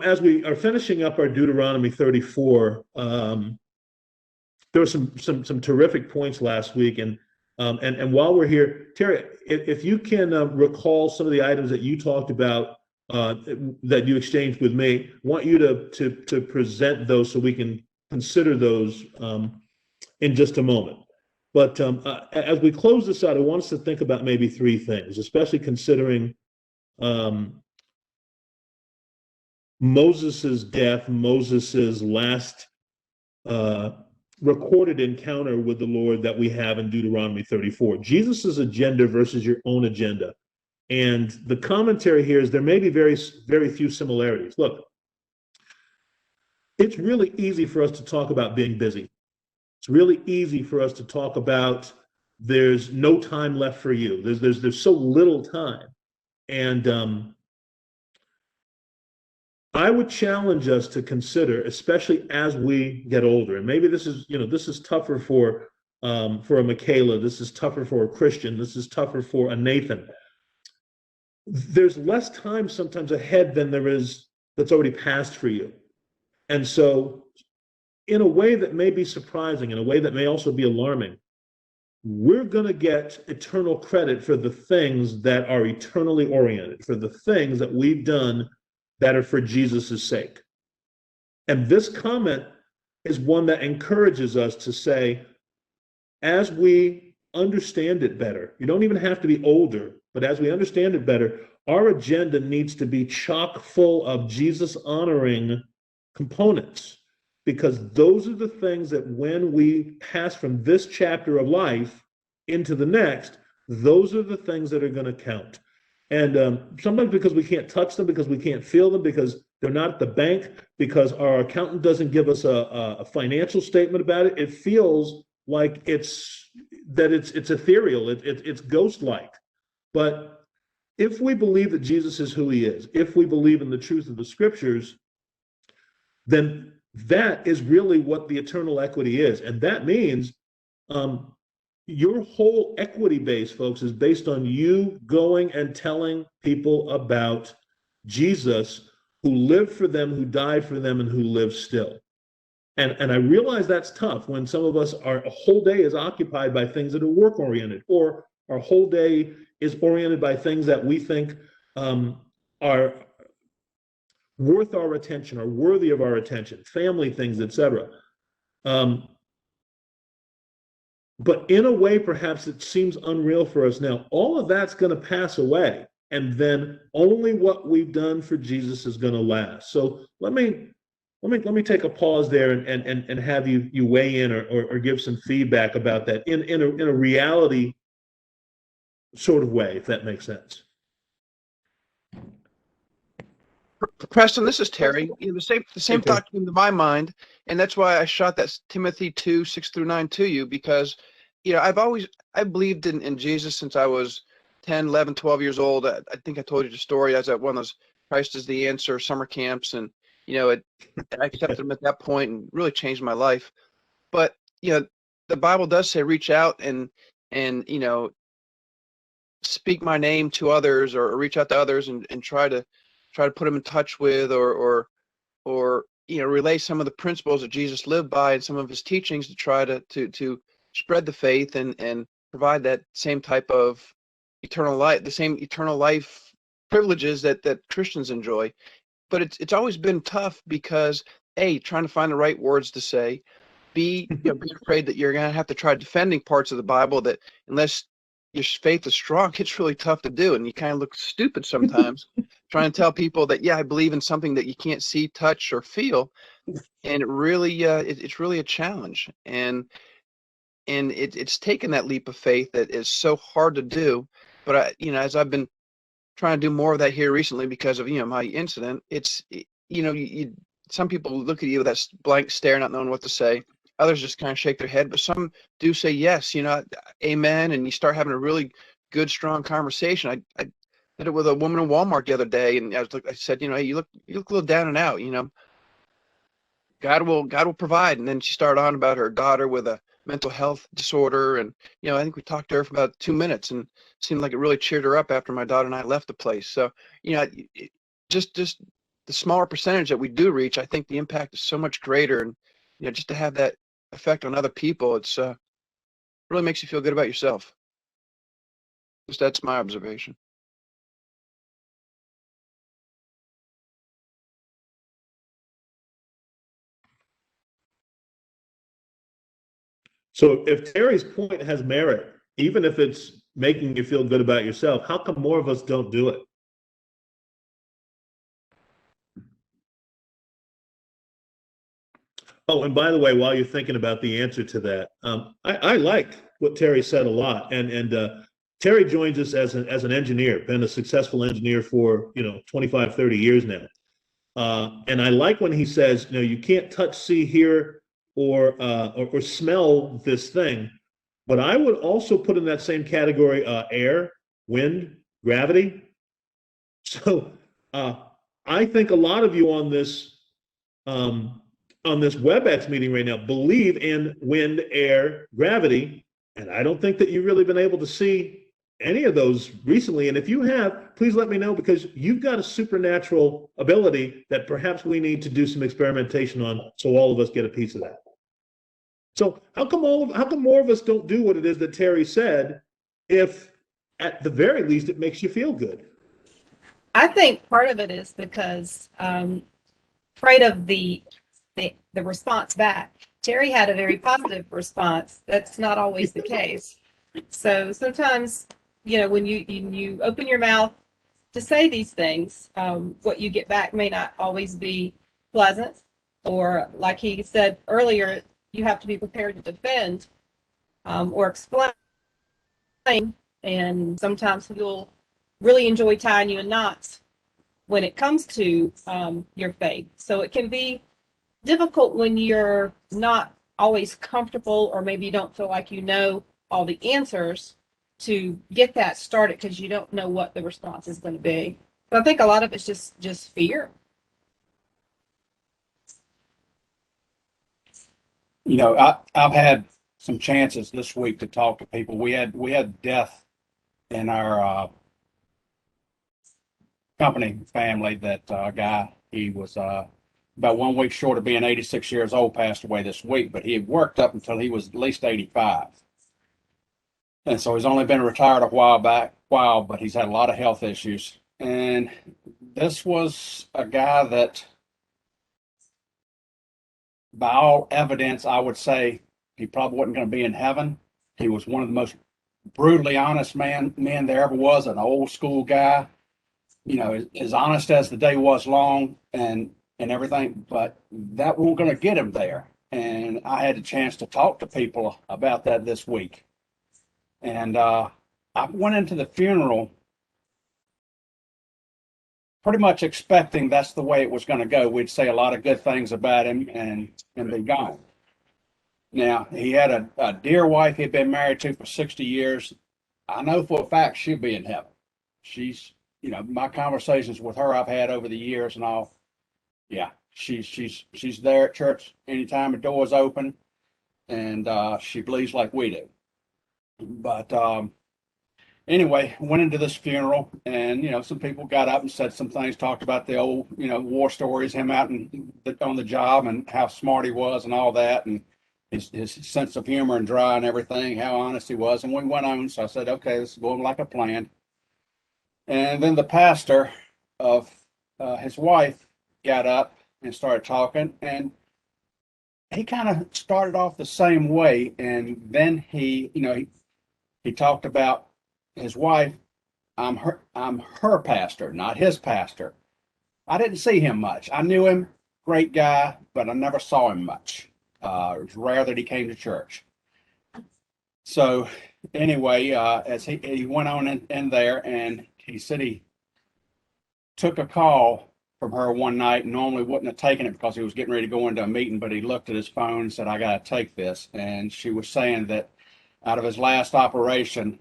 as we are finishing up our Deuteronomy 34, there were some terrific points last week, and while we're here, Terry, if you can recall some of the items that you talked about that you exchanged with me, I want you to present those so we can consider those in just a moment. But as we close this out, I want us to think about maybe three things, especially considering Moses's death, Moses's last recorded encounter with the Lord that we have in Deuteronomy 34. Jesus's agenda versus your own agenda. And the commentary here is there may be very, very few similarities. Look, it's really easy for us to talk about being busy. It's really easy for us to talk about there's no time left for you. There's so little time. And I would challenge us to consider, especially as we get older, and maybe this is tougher for a Michaela, this is tougher for a Christian, this is tougher for a Nathan. There's less time sometimes ahead than there is that's already passed for you. And so in a way that may be surprising, in a way that may also be alarming, we're going to get eternal credit for the things that are eternally oriented, for the things that we've done that are for Jesus' sake. And this comment is one that encourages us to say, as we understand it better, you don't even have to be older, but as we understand it better, our agenda needs to be chock full of Jesus honoring components, because those are the things that when we pass from this chapter of life into the next, those are the things that are going to count. And sometimes because we can't touch them, because we can't feel them, because they're not at the bank, because our accountant doesn't give us a financial statement about it, it feels like it's ethereal, it's ghost-like. But if we believe that Jesus is who he is, if we believe in the truth of the scriptures, then that is really what the eternal equity is. And that means your whole equity base, folks, is based on you going and telling people about Jesus, who lived for them, who died for them, and who lives still. And I realize that's tough when some of us, our whole day is occupied by things that are work-oriented, or our whole day is oriented by things that we think are worth our attention, are worthy of our attention, family things, etc. But in a way, perhaps it seems unreal for us now. All of that's going to pass away, and then only what we've done for Jesus is going to last. So let me take a pause there and have you weigh in or give some feedback about that in a reality sort of way, if that makes sense. Preston, this is Terry. The same thought came to my mind, and that's why I shot that Timothy 2:6-9 to you, because I believed in Jesus since I was 10, 11, 12 years old. I think I told you the story. I was at one of those Christ is the Answer summer camps, and I accepted him at that point and really changed my life. But the Bible does say reach out and speak my name to others, or reach out to others and try to put them in touch with or relay some of the principles that Jesus lived by and some of his teachings to try to spread the faith and provide that same type of eternal life, the same eternal life privileges that Christians enjoy. But it's always been tough because A, trying to find the right words to say, B, be afraid that you're going to have to try defending parts of the Bible that unless your faith is strong, it's really tough to do. And you kind of look stupid sometimes trying to tell people that, I believe in something that you can't see, touch, or feel. And it really, it's really a challenge. And it's taken that leap of faith that is so hard to do. But as I've been trying to do more of that here recently because of, my incident, it's, some people look at you with that blank stare, not knowing what to say. Others just kind of shake their head, but some do say yes, amen. And you start having a really good, strong conversation. I did it with a woman in Walmart the other day, and I said, hey, you look a little down and out, God will provide. And then she started on about her daughter with a mental health disorder. And, I think we talked to her for about 2 minutes, and it seemed like it really cheered her up after my daughter and I left the place. So, just the smaller percentage that we do reach, I think the impact is so much greater. And just to have that effect on other people, it's really makes you feel good about yourself. Just that's my observation. So if Terry's point has merit, even if it's making you feel good about yourself, how come more of us don't do it? Oh, and by the way, while you're thinking about the answer to that, I like what Terry said a lot, and Terry joins us as an engineer, been a successful engineer for 25, 30 years now, and I like when he says, you can't touch, see, hear, or smell this thing, but I would also put in that same category air, wind, gravity. So uh, I think a lot of you um, on this WebEx meeting right now believe in wind, air, gravity, and I don't think that you've really been able to see any of those recently. And if you have, please let me know, because you've got a supernatural ability that perhaps we need to do some experimentation on, so all of us get a piece of that. So how come more of us don't do what it is that Terry said, if at the very least it makes you feel good? I think part of it is because afraid of the response back. Terry had a very positive response. That's not always the case. So sometimes, when you open your mouth to say these things, what you get back may not always be pleasant, or like he said earlier, you have to be prepared to defend or explain. And sometimes people really enjoy tying you in knots when it comes to your faith. So it can be difficult when you're not always comfortable, or maybe you don't feel like you know all the answers, to get that started, because you don't know what the response is going to be. So I think a lot of it's just fear. I've had some chances this week to talk to people. We had death in our company family. That guy, he was about 1 week short of being 86 years old, passed away this week, but he had worked up until he was at least 85. And so he's only been retired a while, but he's had a lot of health issues. And this was a guy that, by all evidence, I would say he probably wasn't going to be in heaven. He was one of the most brutally honest men there ever was, an old school guy, as honest as the day was long, and everything, but that wasn't going to get him there. And I had a chance to talk to people about that this week. And I went into the funeral pretty much expecting that's the way it was going to go. We'd say a lot of good things about him and be gone. Now, he had a dear wife he'd been married to for 60 years. I know for a fact she'll be in heaven. She's, my conversations with her I've had over the years and all. Yeah, she's there at church anytime the door's open, and she believes like we do. But anyway, went into this funeral, and some people got up and said some things, talked about the old war stories, him out on the job, and how smart he was and all that, and his sense of humor and dry and everything, how honest he was. And we went on, so I said, okay, this is going like a plan. And then the pastor of his wife got up and started talking, and he kind of started off the same way. And then he talked about his wife. I'm her pastor, not his pastor. I didn't see him much. I knew him, great guy, but I never saw him much. It was rare that he came to church. So anyway, as he went on in there, and he said he took a call from her one night, and normally wouldn't have taken it because he was getting ready to go into a meeting, but he looked at his phone and said, I got to take this. And she was saying that out of his last operation,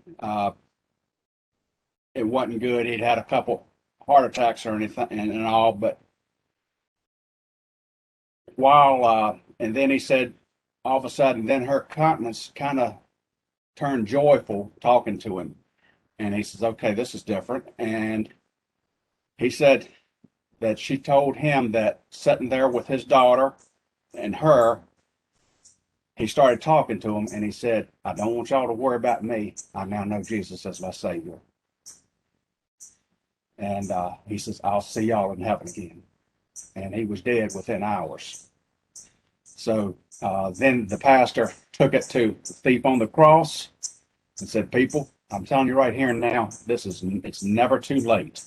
it wasn't good. He'd had a couple heart attacks or anything and all, but and then he said, all of a sudden, then her countenance kind of turned joyful talking to him. And he says, okay, this is different. And he said that she told him that sitting there with his daughter and her, he started talking to him and he said, I don't want y'all to worry about me. I now know Jesus as my Savior. And he says, I'll see y'all in heaven again. And he was dead within hours. So then the pastor took it to the thief on the cross and said, people, I'm telling you right here and now, it's never too late.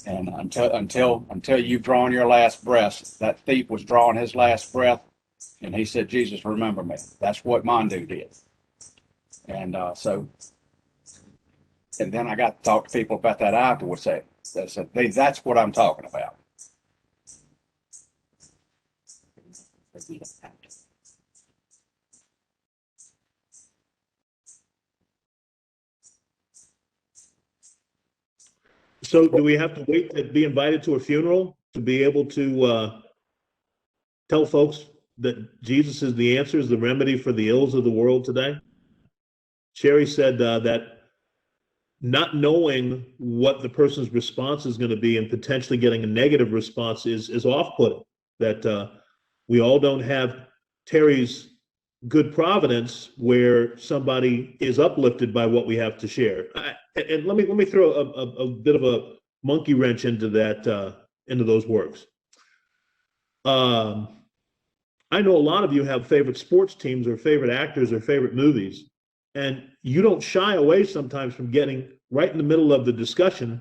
And until you've drawn your last breath, that thief was drawing his last breath, and he said, Jesus, remember me. That's what Mandu did. And and then I got to talk to people about that afterwards. They said, that's what I'm talking about. So do we have to wait to be invited to a funeral to be able to tell folks that Jesus is the answer, is the remedy for the ills of the world today? Sherry said that not knowing what the person's response is going to be and potentially getting a negative response is off-putting, that we all don't have Terry's good providence where somebody is uplifted by what we have to share. And let me throw a bit of a monkey wrench into that, into those works. I know a lot of you have favorite sports teams or favorite actors or favorite movies, and you don't shy away sometimes from getting right in the middle of the discussion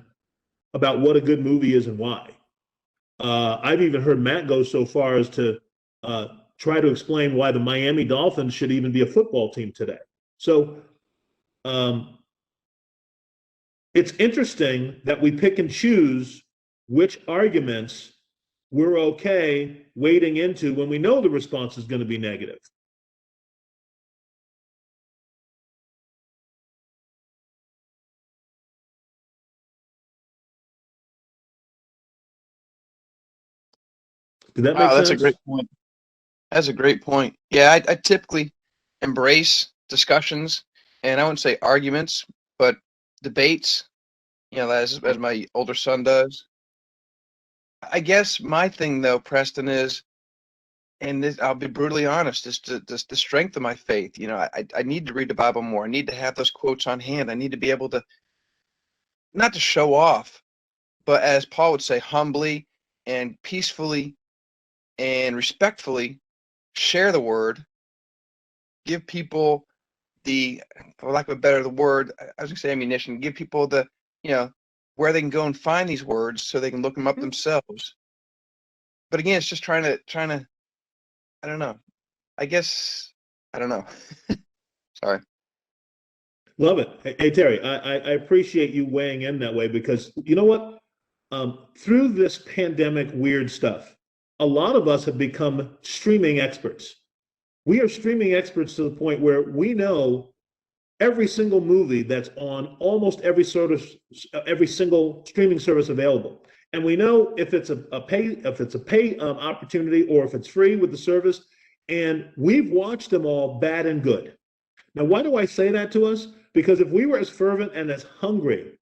about what a good movie is and why. I've even heard Matt go so far as to try to explain why the Miami Dolphins should even be a football team today. So it's interesting that we pick and choose which arguments we're okay wading into when we know the response is going to be negative. Did that make sense? That's a great point. That's a great point. Yeah, I typically embrace discussions, and I wouldn't say arguments, but debates, as my older son does. I guess my thing, though, Preston, is, and this, I'll be brutally honest, is to strengthen my faith. I need to read the Bible more. I need to have those quotes on hand. I need to be able to, not to show off, but as Paul would say, humbly and peacefully and respectfully share the word, give people the, for lack of a better word, I was gonna say ammunition, give people the, where they can go and find these words so they can look them up themselves. But again, it's just trying to, I don't know. I guess, I don't know. Sorry. Love it. Hey, Terry, I appreciate you weighing in that way, because you know what? Through this pandemic weird stuff, a lot of us have become streaming experts. We are streaming experts to the point where we know every single movie that's on almost every single streaming service available, and we know if it's a pay opportunity or if it's free with the service, and we've watched them all, bad and good. Now, why do I say that to us? Because if we were as fervent and as hungry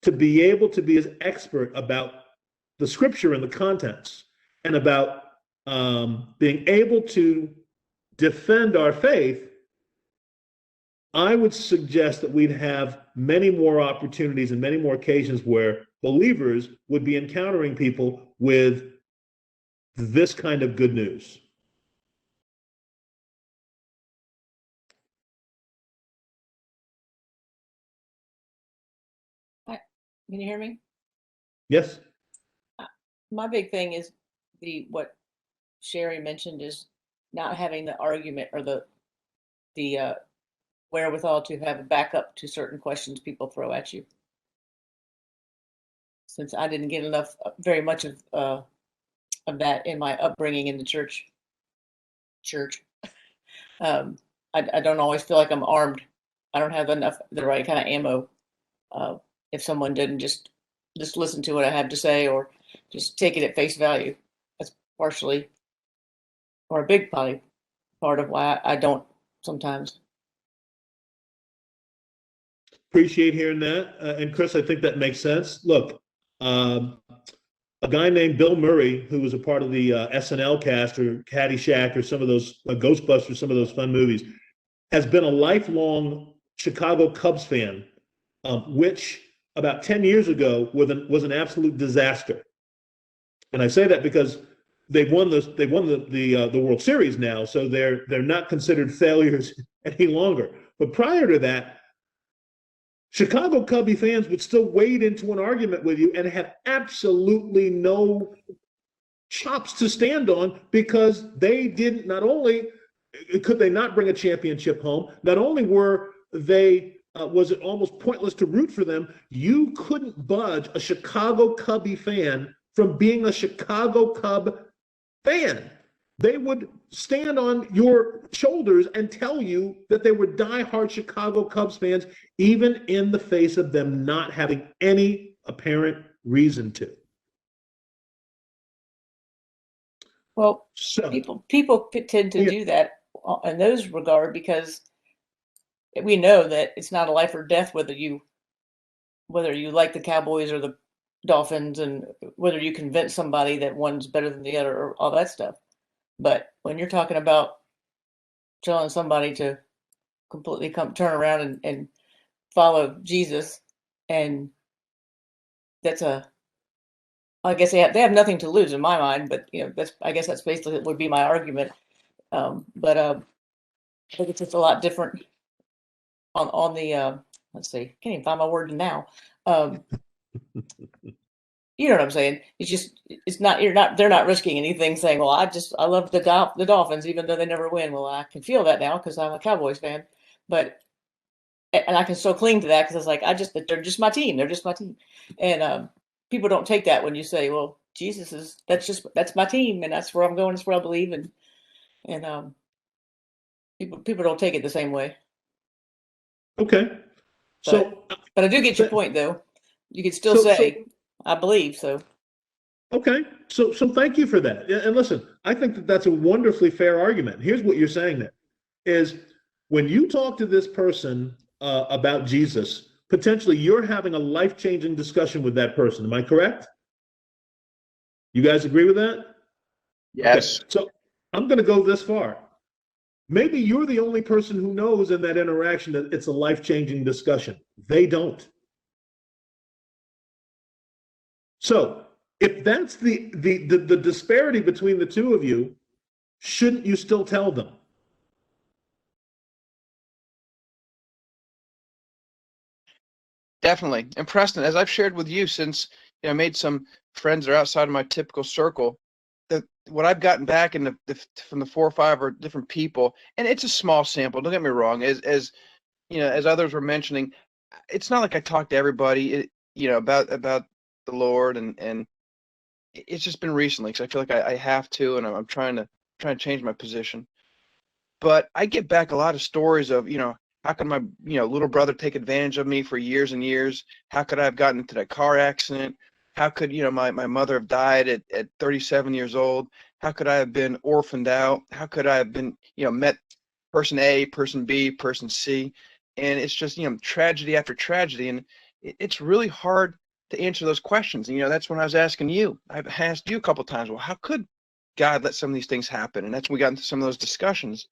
to be able to be as expert about the scripture and the contents, and about being able to defend our faith, I would suggest that we'd have many more opportunities and many more occasions where believers would be encountering people with this kind of good news. Can you hear me? Yes. My big thing is what Sherry mentioned is not having the argument or the wherewithal to have a backup to certain questions people throw at you. Since I didn't get very much of that in my upbringing in the church, I don't always feel like I'm armed. I don't have the right kind of ammo. If someone didn't just listen to what I have to say or just take it at face value. That's partially, or a big part of why I don't sometimes. Appreciate hearing that. And Chris, I think that makes sense. Look, A guy named Bill Murray, who was a part of the SNL cast or Caddyshack or some of those Ghostbusters, some of those fun movies, has been a lifelong Chicago Cubs fan, which about 10 years ago was an absolute disaster. And I say that because they've won the World Series now, so they're not considered failures any longer. But prior to that, Chicago Cubby fans would still wade into an argument with you and have absolutely no chops to stand on because they didn't, not only could they not bring a championship home, not only were they, was it almost pointless to root for them, you couldn't budge a Chicago Cubby fan from being a Chicago Cub fan. They would stand on your shoulders and tell you that they were diehard Chicago Cubs fans, even in the face of them not having any apparent reason to. Well, So, people tend to do that in those regard because we know that it's not a life or death whether you like the Cowboys or the Dolphins and whether you convince somebody that one's better than the other or all that stuff. But when you're talking about telling somebody to completely turn around and follow Jesus, and that's I guess they have nothing to lose in my mind. But I guess that's basically would be my argument. But I think it's just a lot different on the let's see, can't even find my word now. You know what I'm saying? It's not they're not risking anything saying, well, I love the Dolphins even though they never win. Well, I can feel that now because I'm a Cowboys fan, and I can still cling to that because it's like they're just my team. They're just my team. And people don't take that when you say, well, that's my team and that's where I'm going, that's where I believe, and people don't take it the same way. okay. But I do get your point though. You could still say I believe so. Okay, so thank you for that. And listen, I think that that's a wonderfully fair argument. Here's what you're saying there is when you talk to this person about Jesus, potentially you're having a life-changing discussion with that person. Am I correct? You guys agree with that? Yes. Okay. So I'm going to go this far. Maybe you're the only person who knows in that interaction that it's a life-changing discussion. They don't. So if that's the disparity between the two of you, shouldn't you still tell them? Definitely. And Preston, as I've shared with you since I made some friends that are outside of my typical circle, that what I've gotten back from the 4 or 5 or different people, and it's a small sample, don't get me wrong, as as others were mentioning, it's not like I talk to everybody, about the Lord, and it's just been recently because I feel like I have to, and I'm trying to change my position. But I get back a lot of stories of, how could my, little brother take advantage of me for years and years? How could I have gotten into that car accident? How could, my mother have died at 37 years old? How could I have been orphaned out? How could I have been, met person A, person B, person C? And it's just, tragedy after tragedy. And it's really hard to answer those questions. And, that's when I was asking you. I've asked you a couple of times, well, how could God let some of these things happen? And that's when we got into some of those discussions.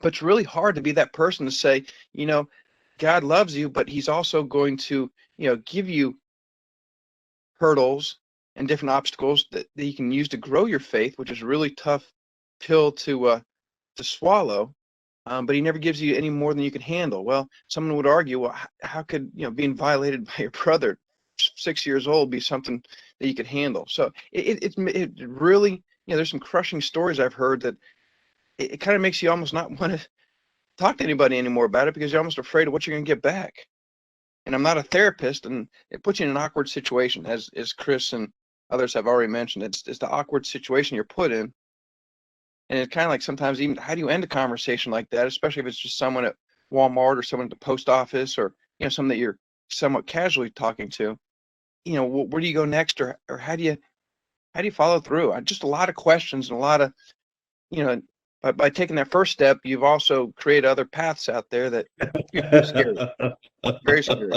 But it's really hard to be that person to say, God loves you, but he's also going to, give you hurdles and different obstacles that you can use to grow your faith, which is a really tough pill to swallow. But he never gives you any more than you can handle. Well, someone would argue, well, how could, being violated by your brother 6 years old be something that you could handle? So it really, there's some crushing stories I've heard that it kind of makes you almost not want to talk to anybody anymore about it because you're almost afraid of what you're going to get back. And I'm not a therapist, and it puts you in an awkward situation, as Chris and others have already mentioned. It's the awkward situation you're put in. And it's kind of like sometimes even how do you end a conversation like that, especially if it's just someone at Walmart or someone at the post office or, someone that you're somewhat casually talking to, where do you go next or how do you follow through? Just a lot of questions and a lot of, by taking that first step, you've also created other paths out there that are scary, very scary.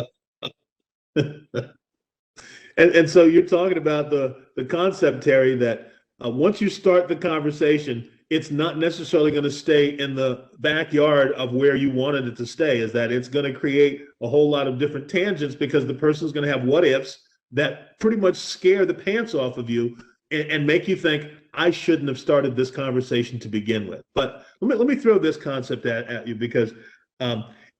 And so you're talking about the concept, Terry, that once you start the conversation, it's not necessarily going to stay in the backyard of where you wanted it to stay. Is that it's going to create a whole lot of different tangents because the person's going to have what ifs that pretty much scare the pants off of you and make you think, I shouldn't have started this conversation to begin with. But let me throw this concept at you because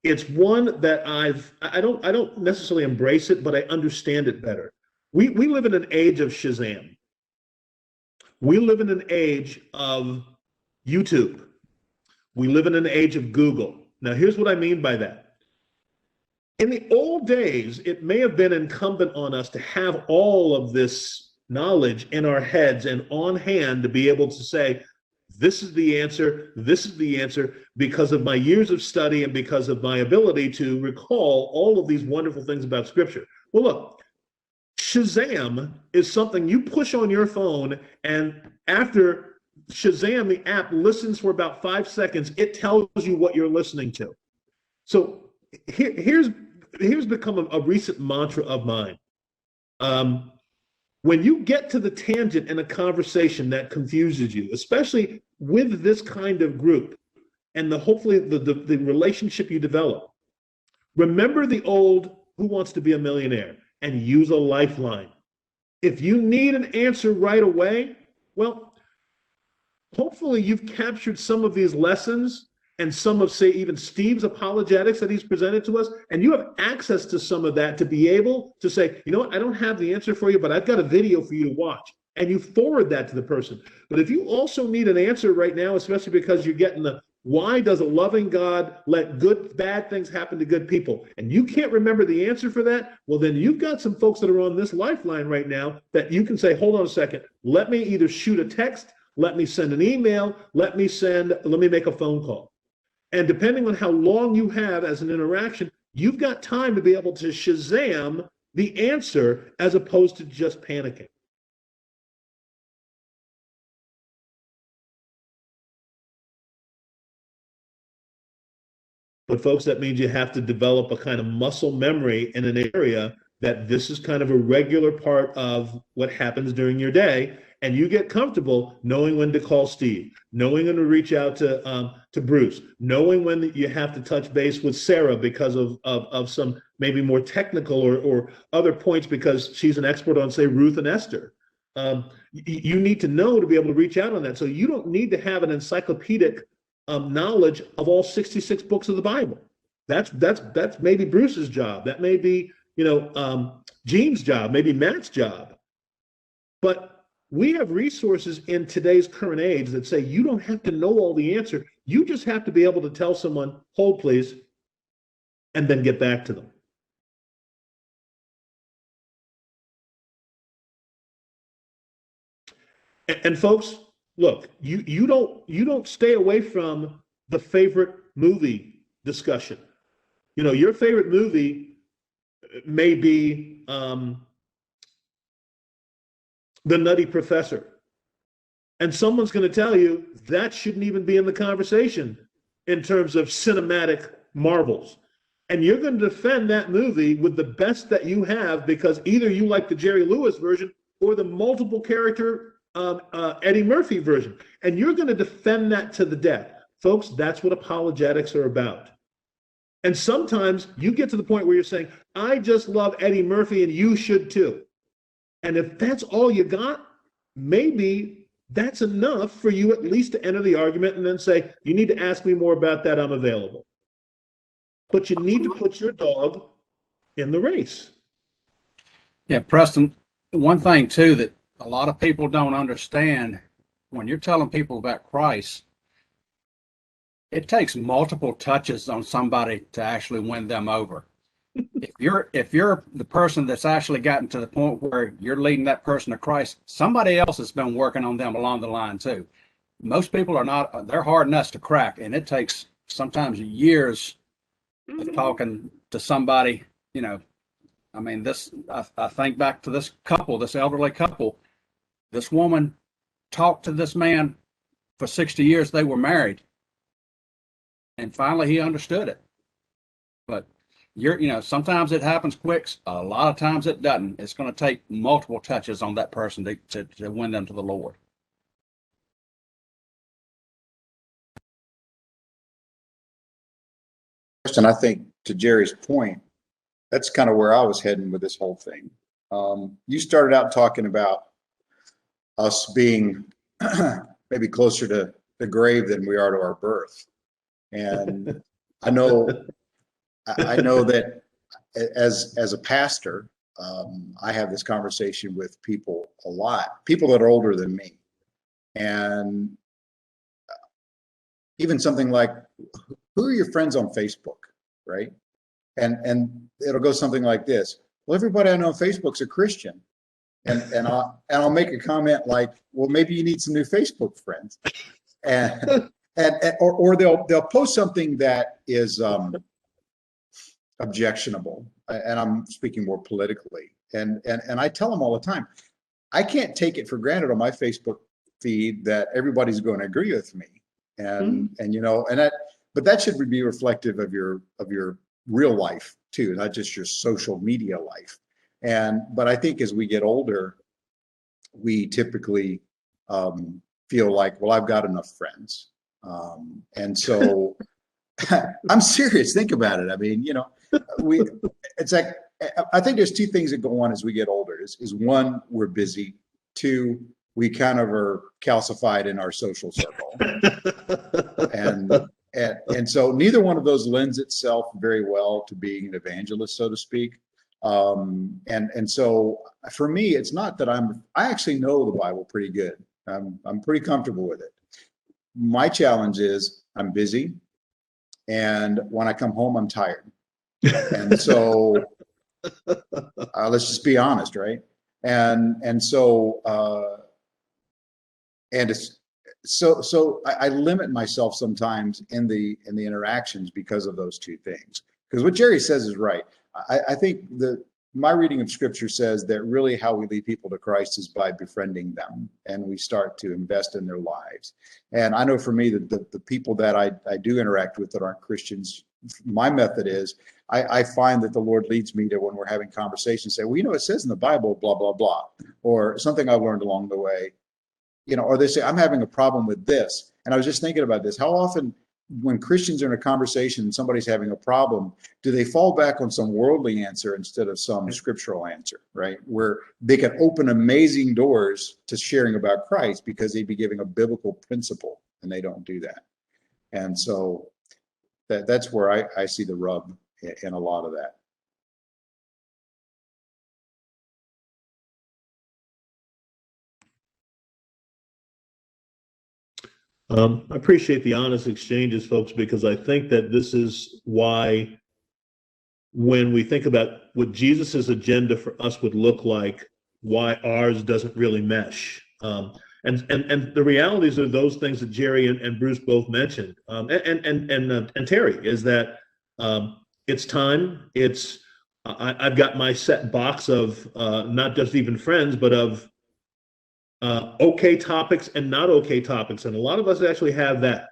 it's one that I don't necessarily embrace it, but I understand it better. We live in an age of Shazam. We live in an age of YouTube. We live in an age of Google. Now, here's what I mean by that. In the old days, it may have been incumbent on us to have all of this knowledge in our heads and on hand to be able to say, this is the answer, because of my years of study and because of my ability to recall all of these wonderful things about Scripture. Well, look, Shazam is something you push on your phone, and after Shazam, the app listens for about 5 seconds, it tells you what you're listening to. So here's become a recent mantra of mine. When you get to the tangent in a conversation that confuses you, especially with this kind of group, and hopefully the relationship you develop, remember the old "Who Wants to Be a Millionaire?" and use a lifeline. If you need an answer right away, well, hopefully you've captured some of these lessons and some of, say, even Steve's apologetics that he's presented to us, and you have access to some of that to be able to say, you know what, I don't have the answer for you, but I've got a video for you to watch, and you forward that to the person. But if you also need an answer right now, especially because you're getting the why does a loving God let bad things happen to good people, and you can't remember the answer for that, well, then you've got some folks that are on this lifeline right now that you can say, hold on a second, let me either shoot a text, let me send an email, let me make a phone call. And depending on how long you have as an interaction, you've got time to be able to Shazam the answer as opposed to just panicking. But folks, that means you have to develop a kind of muscle memory in an area that this is kind of a regular part of what happens during your day. And you get comfortable knowing when to call Steve, knowing when to reach out to Bruce, knowing when you have to touch base with Sarah because of some maybe more technical or other points because she's an expert on, say, Ruth and Esther. You need to know to be able to reach out on that. So you don't need to have an encyclopedic knowledge of all 66 books of the Bible. That's maybe Bruce's job. That may be Gene's job, maybe Matt's job. But we have resources in today's current age that say you don't have to know all the answer. You just have to be able to tell someone, hold please, and then get back to them. And folks, look, you don't stay away from the favorite movie discussion. Your favorite movie may be The Nutty Professor. And someone's going to tell you that shouldn't even be in the conversation in terms of cinematic marvels. And you're going to defend that movie with the best that you have because either you like the Jerry Lewis version or the multiple character Eddie Murphy version. And you're going to defend that to the death. Folks, that's what apologetics are about. And sometimes you get to the point where you're saying, I just love Eddie Murphy and you should too. And if that's all you got, maybe that's enough for you at least to enter the argument and then say, you need to ask me more about that, I'm available. But you need to put your dog in the race. Yeah, Preston, one thing too that a lot of people don't understand, when you're telling people about Christ, it takes multiple touches on somebody to actually win them over. If you're the person that's actually gotten to the point where you're leading that person to Christ, somebody else has been working on them along the line too. Most people are not, they're hard nuts to crack, and it takes sometimes years of talking to somebody. I mean, I think back to this elderly couple. This woman talked to this man for 60 years. They were married. And finally he understood it. But Sometimes it happens quick. A lot of times it doesn't. It's going to take multiple touches on that person to win them to the Lord. And I think to Jerry's point, that's kind of where I was heading with this whole thing. You started out talking about us being maybe closer to the grave than we are to our birth. And I know that as a pastor, I have this conversation with people a lot, people that are older than me. And even something like, who are your friends on Facebook, right? And it'll go something like this. Well, everybody I know on Facebook's a Christian. And I'll make a comment like, well, maybe you need some new Facebook friends. Or they'll post something that is objectionable, and I'm speaking more politically. And I tell them all the time, I can't take it for granted on my Facebook feed that everybody's going to agree with me. But that should be reflective of your real life too, not just your social media life. But I think as we get older, we typically feel like, well, I've got enough friends. And so I'm serious. Think about it. I mean, it's like, I think there's two things that go on as we get older is one, we're busy. Two, we kind of are calcified in our social circle. And so neither one of those lends itself very well to being an evangelist, so to speak. And so for me, it's not that I actually know the Bible pretty good. I'm pretty comfortable with it. My challenge is I'm busy, and when I come home, I'm tired. And so let's just be honest, right? So I limit myself sometimes in the interactions because of those two things. Because what Jerry says is right. I think my reading of scripture says that really how we lead people to Christ is by befriending them, and we start to invest in their lives. And I know for me that the people that I do interact with that aren't Christians, my method is I find that the Lord leads me to, when we're having conversations, say, well, it says in the Bible, blah, blah, blah, or something I've learned along the way, or they say, I'm having a problem with this. And I was just thinking about this. How often when Christians are in a conversation and somebody's having a problem, do they fall back on some worldly answer instead of some scriptural answer, right? Where they can open amazing doors to sharing about Christ because they'd be giving a biblical principle, and they don't do that. And so that's where I see the rub in a lot of that. I appreciate the honest exchanges, folks, because I think that this is why when we think about what Jesus's agenda for us would look like, why ours doesn't really mesh. And the realities are those things that Jerry and Bruce both mentioned, and Terry, is that it's time. I've got my set box of not just even friends, but of okay topics and not okay topics. And a lot of us actually have that.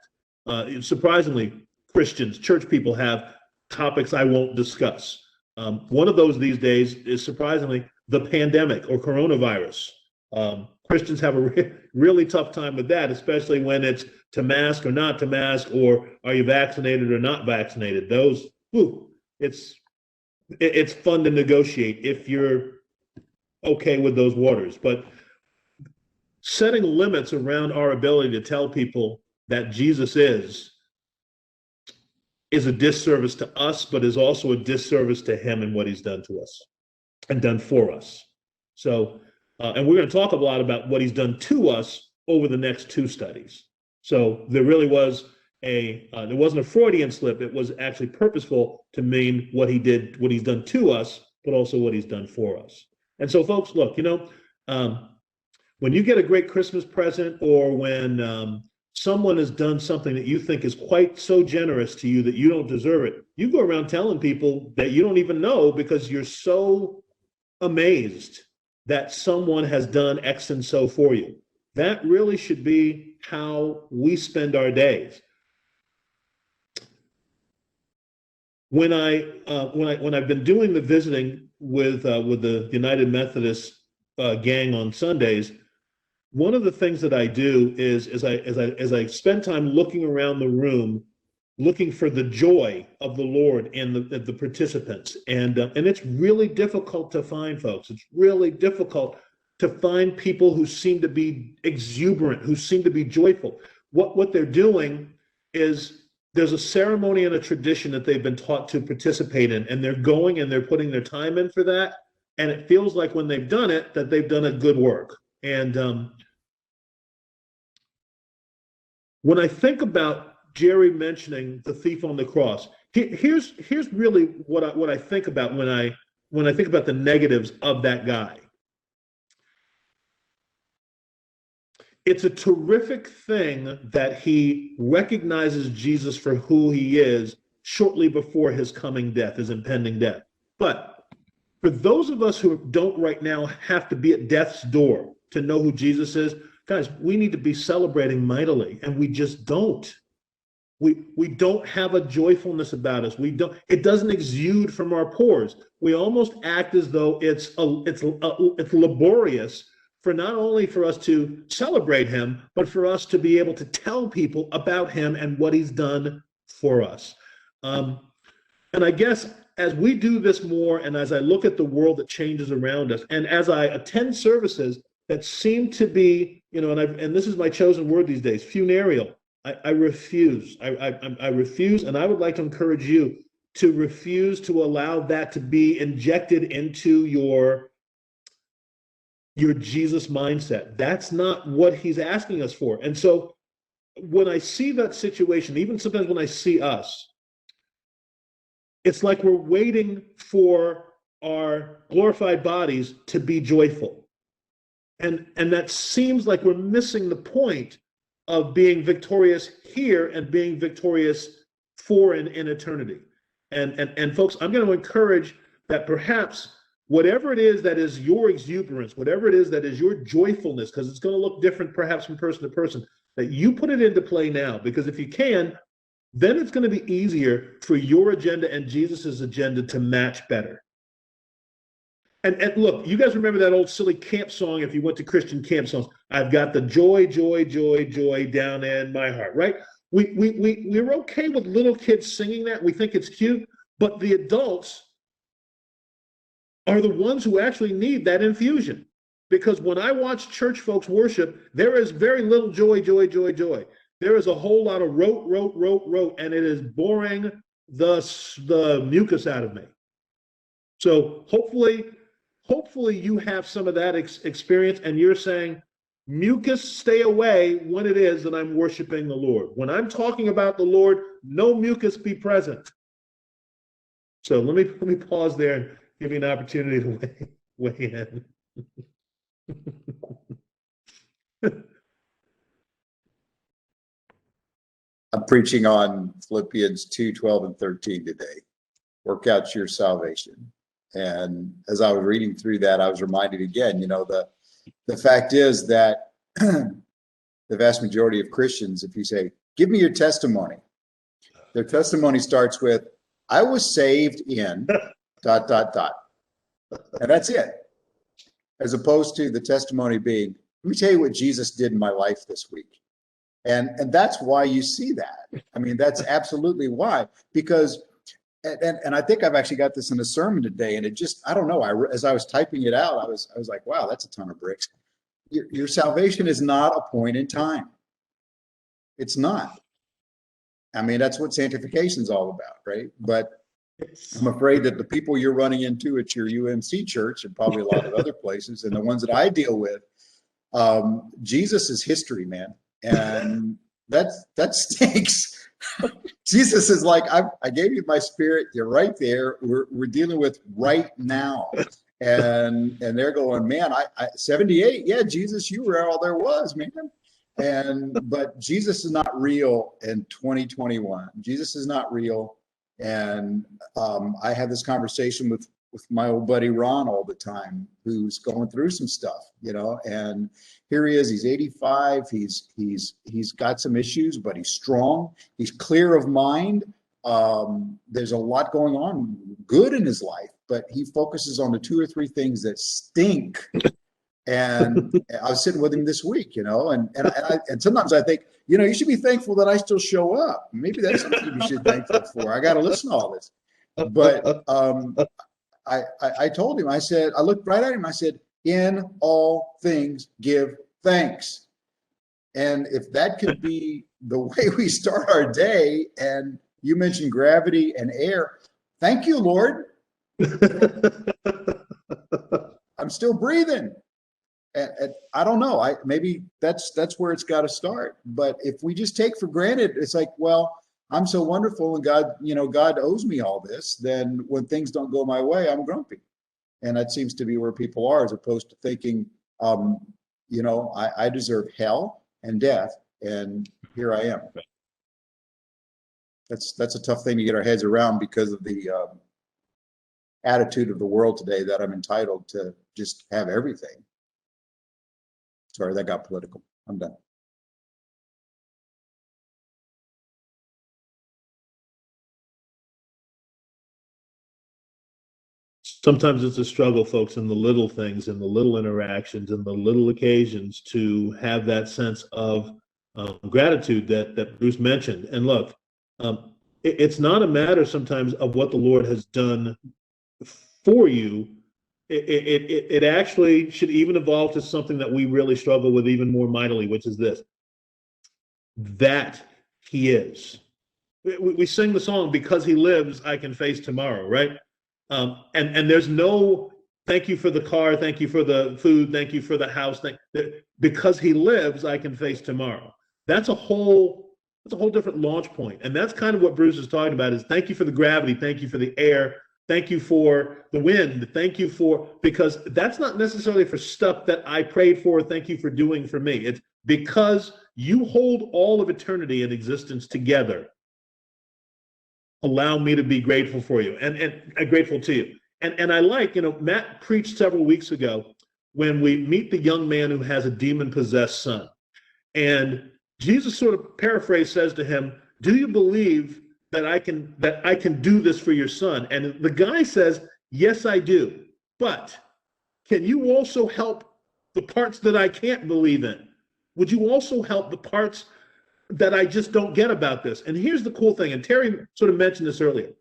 Surprisingly, Christians, church people have topics I won't discuss. One of those these days is surprisingly the pandemic or coronavirus. Christians have a really tough time with that, especially when it's to mask or not to mask, or are you vaccinated or not vaccinated? Those, it's fun to negotiate if you're okay with those waters. But setting limits around our ability to tell people that Jesus is a disservice to us, but is also a disservice to him and what he's done to us and done for us. So, and we're going to talk a lot about what he's done to us over the next two studies. So there really was there wasn't a Freudian slip. It was actually purposeful to mean what he's done to us, but also what he's done for us. And so, folks, look, when you get a great Christmas present, or when someone has done something that you think is quite so generous to you that you don't deserve it, you go around telling people that you don't even know because you're so amazed that someone has done X and so for you. That really should be how we spend our days. when I've been doing the visiting with the United Methodist gang on Sundays, one of the things that I do is as I spend time looking around the room, looking for the joy of the Lord in the participants, and it's really difficult to find, folks. It's really difficult to find people who seem to be exuberant, who seem to be joyful. What they're doing is there's a ceremony and a tradition that they've been taught to participate in, and they're going and they're putting their time in for that. And it feels like when they've done it, that they've done a good work. And when I think about Jerry mentioning the thief on the cross, here's really what I think about when I think about the negatives of that guy. It's a terrific thing that he recognizes Jesus for who he is shortly before his coming death, his impending death. But for those of us who don't right now have to be at death's door to know who Jesus is, guys, we need to be celebrating mightily, and we just don't. We don't have a joyfulness about us. It doesn't exude from our pores. We almost act as though it's laborious for not only for us to celebrate him, but for us to be able to tell people about him and what he's done for us. And I guess as we do this more, and as I look at the world that changes around us, and as I attend services that seem to be, and this is my chosen word these days, funereal, I refuse. I refuse, and I would like to encourage you to refuse to allow that to be injected into your Jesus mindset. That's not what he's asking us for. And so when I see that situation, even sometimes when I see us, it's like we're waiting for our glorified bodies to be joyful. And that seems like we're missing the point of being victorious here and being victorious for in eternity. And folks, I'm going to encourage that perhaps whatever it is that is your exuberance, whatever it is that is your joyfulness, because it's going to look different perhaps from person to person, that you put it into play now. Because if you can, then it's going to be easier for your agenda and Jesus's agenda to match better. And look, you guys remember that old silly camp song, if you went to Christian camp songs, I've got the joy, joy, joy, joy down in my heart, right? We're okay with little kids singing that. We think it's cute, but the adults are the ones who actually need that infusion. Because when I watch church folks worship, there is very little joy, joy, joy, joy. There is a whole lot of rote, and it is boring the mucus out of me. So hopefully you have some of that experience, and you're saying, mucus, stay away when it is that I'm worshiping the Lord. When I'm talking about the Lord, no mucus be present. So let me pause there and give you an opportunity to weigh in. I'm preaching on Philippians 2, 12, and 13 today. Work out your salvation. And as I was reading through that, I was reminded again, the fact is that the vast majority of Christians, if you say, give me your testimony, their testimony starts with, I was saved in ... And that's it. As opposed to the testimony being, let me tell you what Jesus did in my life this week. And that's why you see that. I mean, that's absolutely why. Because, and I think I've actually got this in a sermon today, and it just, I don't know, as I was typing it out, I was like, wow, that's a ton of bricks. Your salvation is not a point in time. It's not. I mean, that's what sanctification is all about, right? But I'm afraid that the people you're running into at your UMC church and probably a lot of other places, and the ones that I deal with, Jesus is history, man. And that stinks. Jesus is like, I gave you my spirit. You're right there. We're dealing with right now. And they're going, man, I 78. Yeah, Jesus, you were all there was, man. But Jesus is not real in 2021. Jesus is not real. And I have this conversation with my old buddy Ron all the time, who's going through some stuff, and here he is, he's 85, he's got some issues, but he's strong, he's clear of mind, there's a lot going on good in his life, but he focuses on the 2 or 3 things that stink. And I was sitting with him this week, and sometimes I think, you should be thankful that I still show up. Maybe that's something you should be thankful for. I got to listen to all this. But I told him, I said, I looked right at him. I said, in all things, give thanks. And if that could be the way we start our day, and you mentioned gravity and air, thank you, Lord. I'm still breathing. And I don't know. Maybe that's where it's got to start. But if we just take for granted, it's like, well, I'm so wonderful, and God owes me all this. Then when things don't go my way, I'm grumpy, and that seems to be where people are, as opposed to thinking, I deserve hell and death, and here I am. That's a tough thing to get our heads around because of the attitude of the world today, that I'm entitled to just have everything. Sorry, that got political. I'm done. Sometimes it's a struggle, folks, in the little things, in the little interactions, in the little occasions, to have that sense of gratitude that Bruce mentioned. And look, it's not a matter sometimes of what the Lord has done for you. It actually should even evolve to something that we really struggle with even more mightily, which is this: that He is. We sing the song, "Because He lives, I can face tomorrow," right? And there's no thank you for the car, thank you for the food, thank you for the house. Because He lives, I can face tomorrow. That's a whole different launch point. And that's kind of what Bruce is talking about: is thank you for the gravity, thank you for the air, thank you for the wind, thank you for, because that's not necessarily for stuff that I prayed for, thank you for doing for me. It's because you hold all of eternity and existence together. Allow me to be grateful for you and grateful to you. And I like, Matt preached several weeks ago when we meet the young man who has a demon-possessed son. And Jesus sort of paraphrase says to him, "Do you believe that I can do this for your son?" And the guy says, "Yes, I do. But can you also help the parts that I can't believe in? Would you also help the parts that I just don't get about this?" And here's the cool thing, and Terry sort of mentioned this earlier.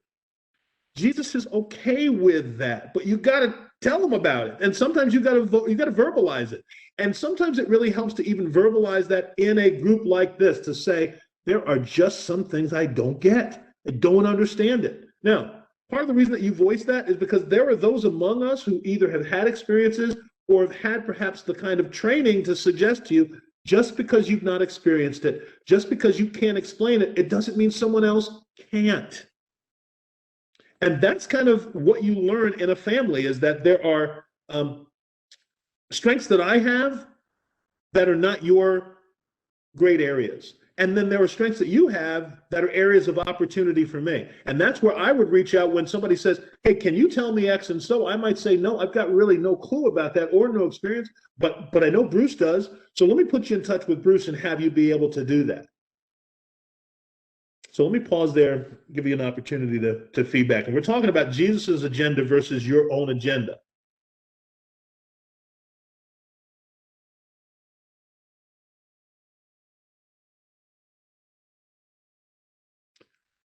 Jesus is okay with that, but you got to tell him about it. And sometimes you got to verbalize it. And sometimes it really helps to even verbalize that in a group like this, to say, there are just some things I don't get. I don't understand it. Now, part of the reason that you voice that is because there are those among us who either have had experiences or have had perhaps the kind of training to suggest to you, just because you've not experienced it, just because you can't explain it, it doesn't mean someone else can't. And that's kind of what you learn in a family, is that there are strengths that I have that are not your great areas. And then there are strengths that you have that are areas of opportunity for me. And that's where I would reach out when somebody says, "Hey, can you tell me X and so?" I might say, "No, I've got really no clue about that or no experience, but I know Bruce does. So let me put you in touch with Bruce and have you be able to do that." So let me pause there, give you an opportunity to feedback. And we're talking about Jesus's agenda versus your own agenda.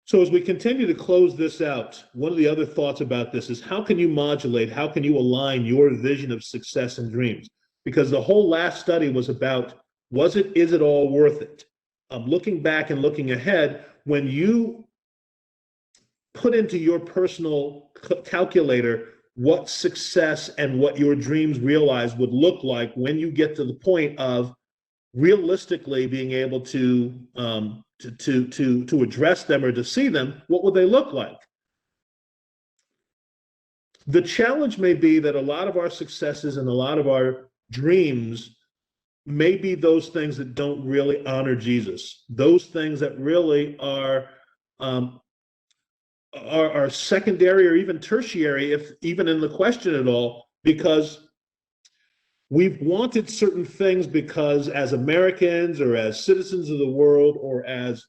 So as we continue to close this out, one of the other thoughts about this is, how can you modulate, how can you align your vision of success and dreams? Because the whole last study was about, is it all worth it? Looking back and looking ahead, when you put into your personal calculator what success and what your dreams realized would look like when you get to the point of realistically being able to address them or to see them, what would they look like? The challenge may be that a lot of our successes and a lot of our dreams may be those things that don't really honor Jesus, those things that really are secondary or even tertiary, if even in the question at all, because we've wanted certain things because as Americans or as citizens of the world or as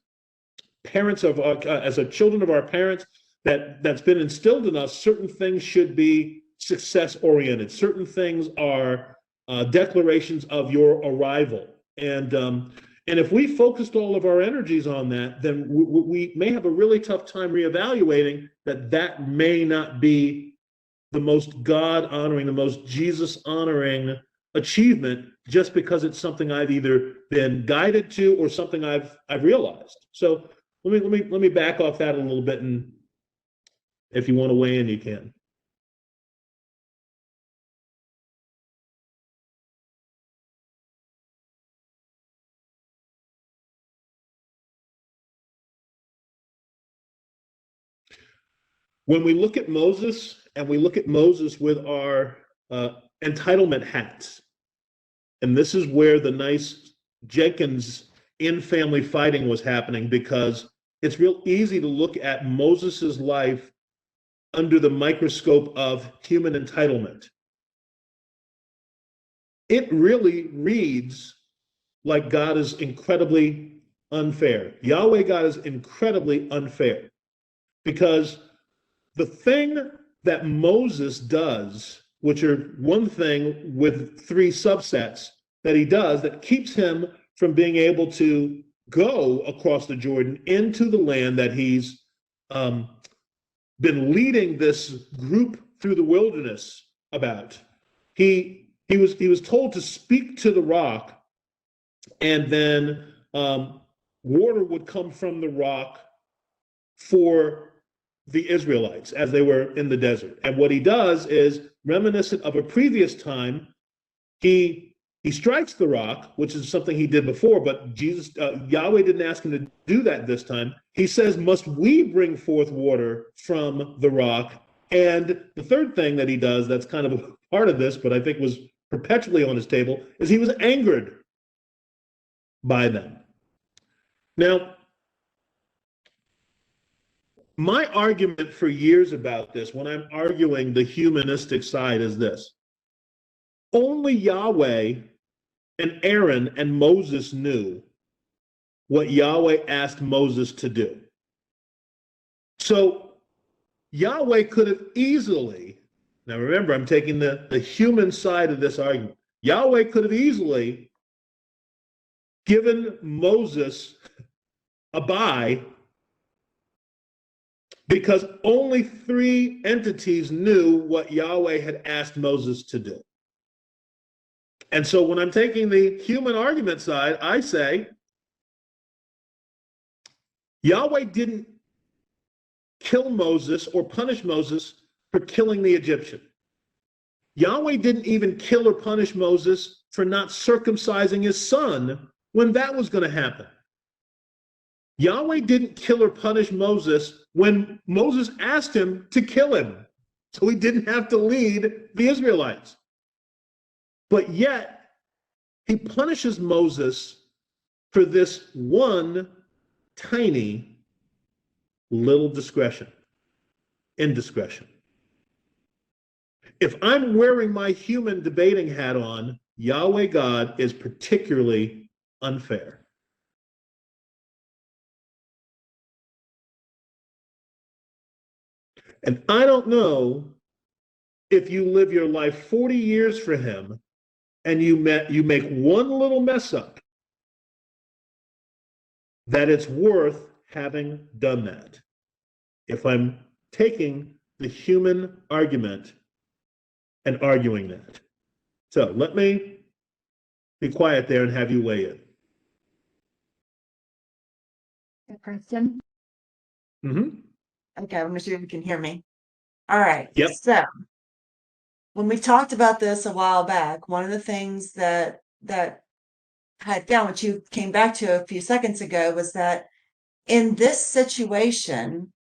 parents of as a children of our parents, that's been instilled in us. Certain things should be success oriented. Certain things are declarations of your arrival. And if we focused all of our energies on that, then we may have a really tough time reevaluating that may not be the most God honoring, the most Jesus honoring achievement, just because it's something I've either been guided to or something I've realized. So let me back off that a little bit, and if you want to weigh in, you can. When we look at Moses, and we look at Moses with our entitlement hats, and this is where the nice Jenkins in-family fighting was happening, because it's real easy to look at Moses's life under the microscope of human entitlement. It really reads like God is incredibly unfair. Yahweh God is incredibly unfair, because the thing that Moses does, which are one thing with three subsets that he does that keeps him from being able to go across the Jordan into the land that he's been leading this group through the wilderness about. He was told to speak to the rock, and then water would come from the rock for the Israelites as they were in the desert. And what he does is reminiscent of a previous time. He strikes the rock, which is something he did before, but Yahweh didn't ask him to do that this time. He says, "Must we bring forth water from the rock?" And the third thing that he does, that's kind of a part of this, but I think was perpetually on his table, is he was angered by them. Now, my argument for years about this, when I'm arguing the humanistic side, is this: only Yahweh and Aaron and Moses knew what Yahweh asked Moses to do. So Yahweh could have easily, now remember, I'm taking the human side of this argument. Yahweh could have easily given Moses a bye, because only three entities knew what Yahweh had asked Moses to do. And so when I'm taking the human argument side, I say Yahweh didn't kill Moses or punish Moses for killing the Egyptian. Yahweh didn't even kill or punish Moses for not circumcising his son when that was going to happen. Yahweh didn't kill or punish Moses when Moses asked him to kill him, so he didn't have to lead the Israelites. But yet, he punishes Moses for this one tiny little indiscretion. If I'm wearing my human debating hat on, Yahweh God is particularly unfair. And I don't know if you live your life 40 years for him and you make one little mess up, that it's worth having done that. If I'm taking the human argument and arguing that. So let me be quiet there and have you weigh in. Kristen? Mm-hmm. Okay, I'm sure you can hear me. All right. Yep. So when we talked about this a while back, one of the things that had found, which you came back to a few seconds ago, was that in this situation,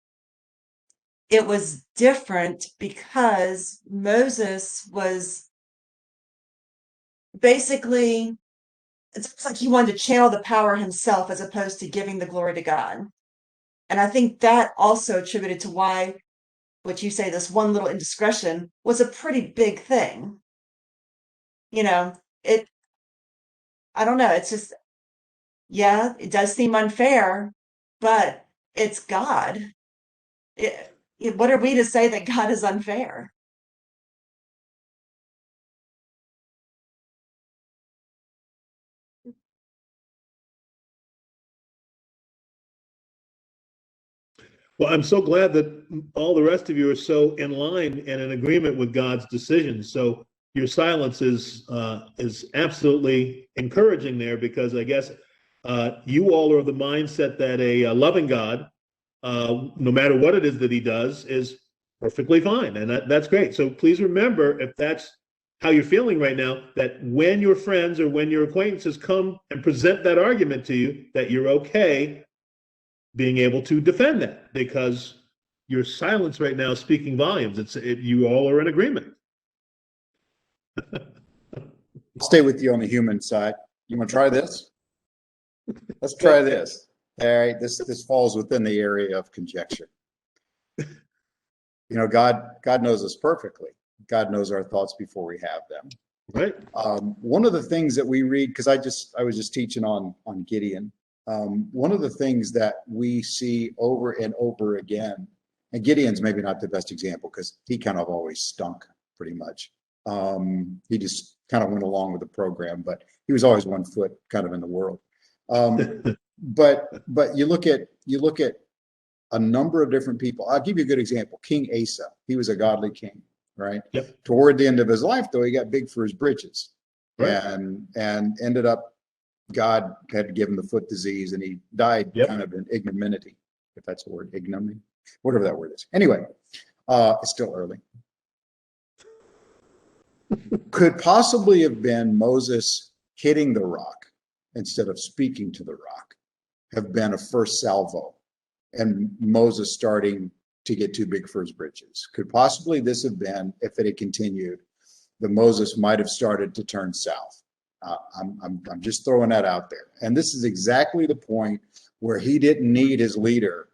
it was different because Moses was basically, it's like he wanted to channel the power himself as opposed to giving the glory to God. And I think that also attributed to why what you say, this one little indiscretion, was a pretty big thing. You know, I don't know, it's just, yeah, it does seem unfair, but it's God. What are we to say that God is unfair? Well, I'm so glad that all the rest of you are so in line and in agreement with God's decisions. So your silence is absolutely encouraging there, because I guess you all are of the mindset that a loving God, no matter what it is that he does, is perfectly fine. And that's great. So please remember, if that's how you're feeling right now, that when your friends or when your acquaintances come and present that argument to you, that you're okay being able to defend that, because your silence right now is speaking volumes. You all are in agreement. I'll stay with you on the human side. You want to try this? Let's try this. All right, this falls within the area of conjecture. You know, God knows us perfectly. God knows our thoughts before we have them. Right. One of the things that we read, because I was just teaching on Gideon. One of the things that we see over and over again, and Gideon's maybe not the best example because he kind of always stunk pretty much. He just kind of went along with the program, but he was always 1 foot kind of in the world. But you look at a number of different people. I'll give you a good example. King Asa, he was a godly king, right? Yep. Toward the end of his life, though, he got big for his britches, Right. and ended up, God had to give him the foot disease, and he died kind of in ignominy, if that's a word, ignominy, whatever that word is. Anyway, it's still early. Could possibly have been Moses hitting the rock instead of speaking to the rock, have been a first salvo, and Moses starting to get too big for his britches. Could possibly this have been, if it had continued, that Moses might have started to turn south? I'm just throwing that out there. And this is exactly the point where he didn't need his leader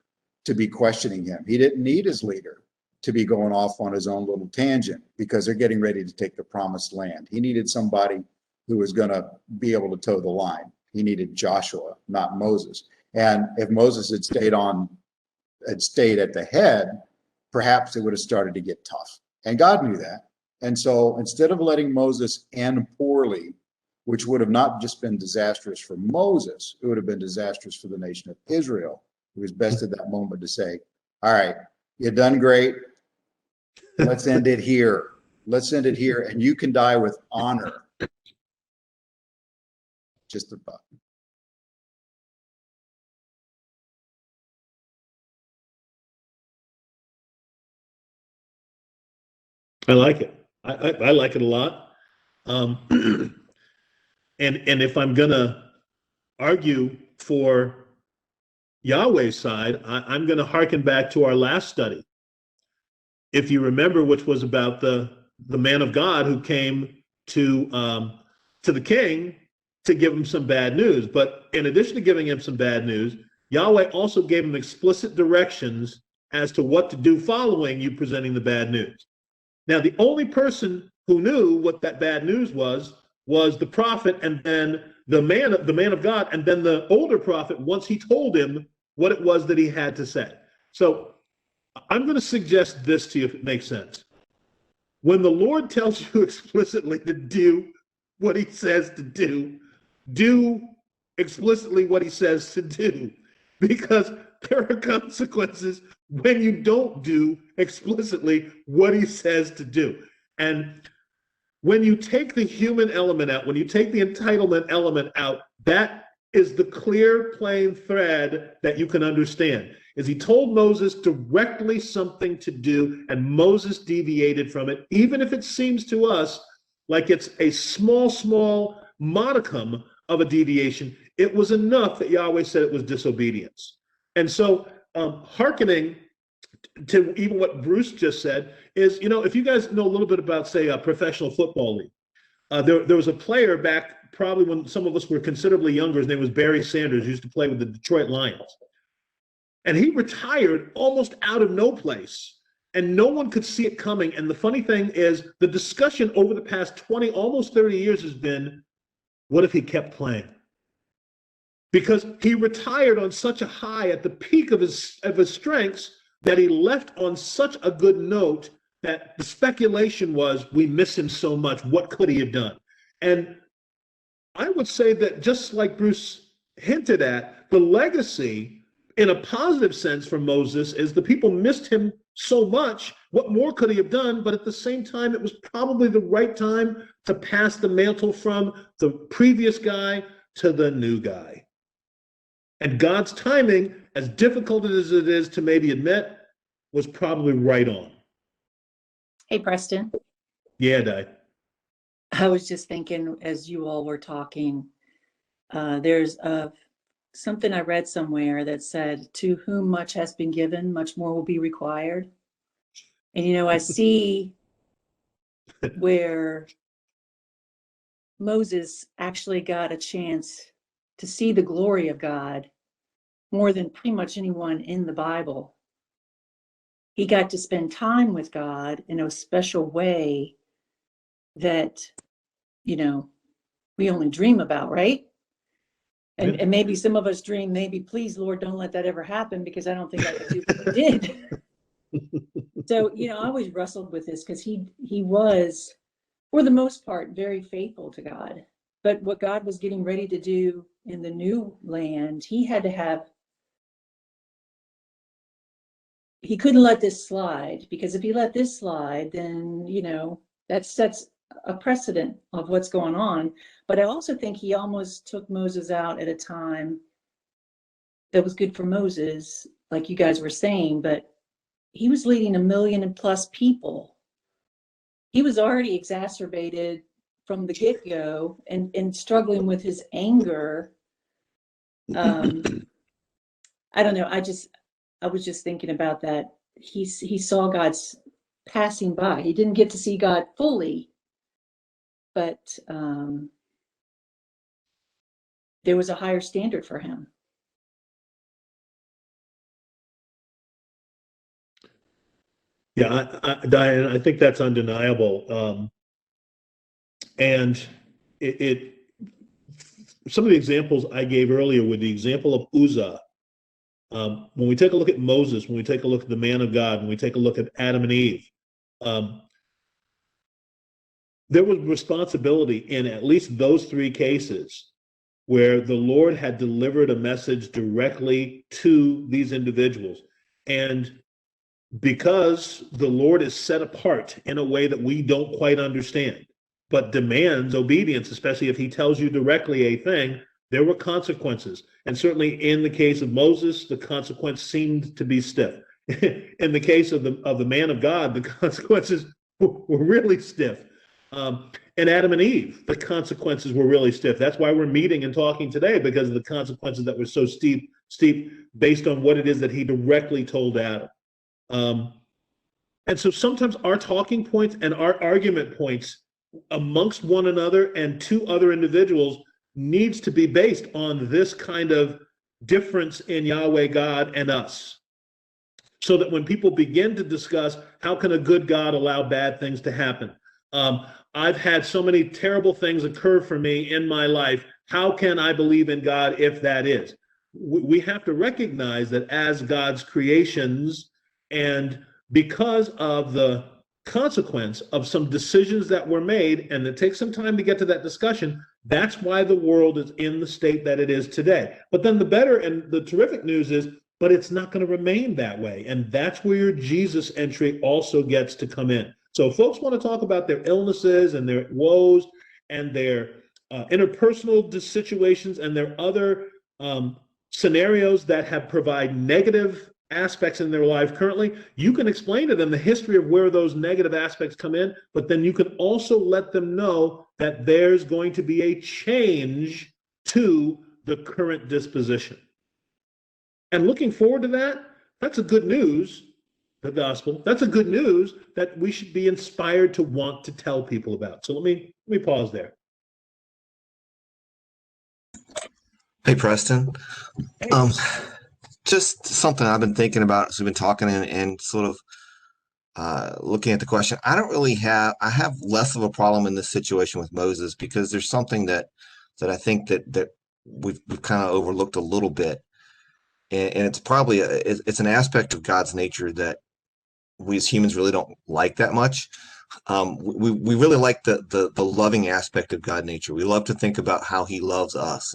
to be questioning him. He didn't need his leader to be going off on his own little tangent, because they're getting ready to take the promised land. He needed somebody who was going to be able to toe the line. He needed Joshua, not Moses. And if Moses had stayed at the head, perhaps it would have started to get tough. And God knew that. And so instead of letting Moses end poorly, which would have not just been disastrous for Moses, it would have been disastrous for the nation of Israel. It was best at that moment to say, all right, you've done great. Let's end it here. Let's end it here. And you can die with honor. Just a thought. I like it. I like it a lot. And if I'm gonna argue for Yahweh's side, I'm gonna hearken back to our last study. If you remember, which was about the man of God who came to the king to give him some bad news. But in addition to giving him some bad news, Yahweh also gave him explicit directions as to what to do following you presenting the bad news. Now, the only person who knew what that bad news was the prophet, and then the man of God, and then the older prophet, once he told him what it was that he had to say. So I'm going to suggest this to you, if it makes sense. When the Lord tells you explicitly to do what he says to do explicitly what he says to do, because there are consequences when you don't do explicitly what he says to do. And when you take the human element out, when you take the entitlement element out, that is the clear, plain thread that you can understand. Is he told Moses directly something to do, and Moses deviated from it, even if it seems to us like it's a small modicum of a deviation. It was enough that Yahweh said it was disobedience. And so hearkening to even what Bruce just said is, if you guys know a little bit about, say, a professional football league, there was a player back probably when some of us were considerably younger. His name was Barry Sanders. He used to play with the Detroit Lions. And he retired almost out of no place, and no one could see it coming. And the funny thing is, the discussion over the past 20, almost 30 years has been, what if he kept playing? because he retired on such a high at the peak of his strengths that he left on such a good note that the speculation was, we miss him so much. What could he have done? And I would say that, just like Bruce hinted at, the legacy in a positive sense for Moses is the people missed him so much. What more could he have done? But at the same time, it was probably the right time to pass the mantle from the previous guy to the new guy. And God's timing, as difficult as it is to maybe admit, was probably right on. Hey, Preston. Yeah, Di. I was just thinking as you all were talking, there's something I read somewhere that said, to whom much has been given, much more will be required. And, I see where Moses actually got a chance to see the glory of God more than pretty much anyone in the Bible. He got to spend time with God in a special way that, we only dream about, right? And maybe some of us dream, maybe, please, Lord, don't let that ever happen, because I don't think I could do what he did. So, I always wrestled with this, because he was, for the most part, very faithful to God. But what God was getting ready to do in the new land, he couldn't let this slide, because if he let this slide, then, that sets a precedent of what's going on. But I also think he almost took Moses out at a time that was good for Moses, like you guys were saying, but he was leading 1 million+ people. He was already exacerbated from the get-go and struggling with his anger. I don't know. I was just thinking about that. He saw God's passing by. He didn't get to see God fully, but there was a higher standard for him. Yeah, Diane, I think that's undeniable. And some of the examples I gave earlier with the example of Uzzah, when we take a look at Moses, when we take a look at the man of God, when we take a look at Adam and Eve, there was responsibility in at least those 3 cases where the Lord had delivered a message directly to these individuals. And because the Lord is set apart in a way that we don't quite understand, but demands obedience, especially if he tells you directly a thing, there were consequences. And certainly in the case of Moses, the consequence seemed to be stiff. In the case of the man of God, the consequences were really stiff. And Adam and Eve, the consequences were really stiff. That's why we're meeting and talking today, because of the consequences that were so steep based on what it is that he directly told Adam. And so sometimes our talking points and our argument points amongst one another and to other individuals needs to be based on this kind of difference in Yahweh God and us. So that when people begin to discuss how can a good God allow bad things to happen? I've had so many terrible things occur for me in my life. How can I believe in God if that is? We have to recognize that as God's creations, and because of the consequence of some decisions that were made, and it takes some time to get to that discussion, that's why the world is in the state that it is today. But then the better and the terrific news is, but it's not going to remain that way. And that's where your Jesus entry also gets to come in. So if folks want to talk about their illnesses and their woes and their interpersonal situations and their other scenarios that have provide negative aspects in their life currently, you can explain to them the history of where those negative aspects come in, but then you can also let them know that there's going to be a change to the current disposition. And looking forward to that, that's a good news, the gospel. That's a good news that we should be inspired to want to tell people about. So let me pause there. Hey, Preston. Hey. Just something I've been thinking about as we've been talking and sort of looking at the question. I have less of a problem in this situation with Moses, because there's something that I think that we've kind of overlooked a little bit, and it's probably it's an aspect of God's nature that we as humans really don't like that much. We really like the loving aspect of God nature. We love to think about how He loves us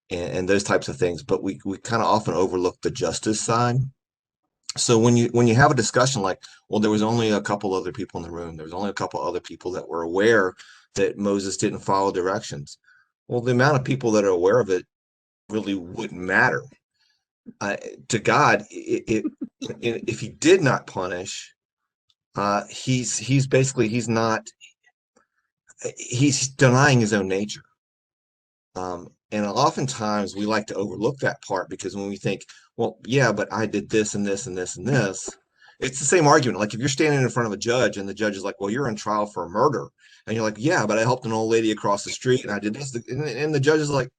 and those types of things, but we kind of often overlook the justice side. So when you have a discussion like, well, there was only a couple other people in the room, there was only a couple other people that were aware that Moses didn't follow directions. Well, the amount of people that are aware of it really wouldn't matter. To God, if He did not punish, he's basically he's denying His own nature. And oftentimes we like to overlook that part because when we think, well, yeah, but I did this and this and this and this, it's the same argument. Like if you're standing in front of a judge and the judge is like, well, you're on trial for a murder. And you're like, yeah, but I helped an old lady across the street and I did this. And the judge is like,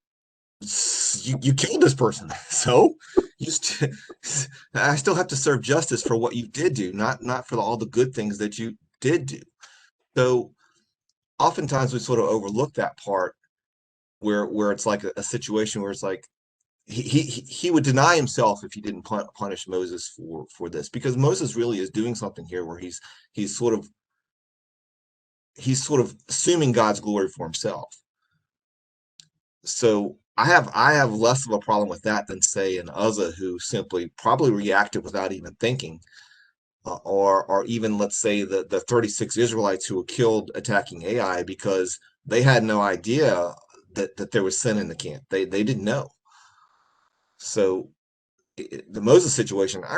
you killed this person. So I still have to serve justice for what you did do, not for all the good things that you did do. So oftentimes we sort of overlook that part where it's like a situation where it's like he would deny himself if he didn't punish Moses for this, because Moses really is doing something here where he's sort of assuming God's glory for himself. So I have less of a problem with that than say an Uzzah who simply probably reacted without even thinking, or even let's say the 36 Israelites who were killed attacking Ai because they had no idea that there was sin in the camp. They didn't know. So the Moses situation, I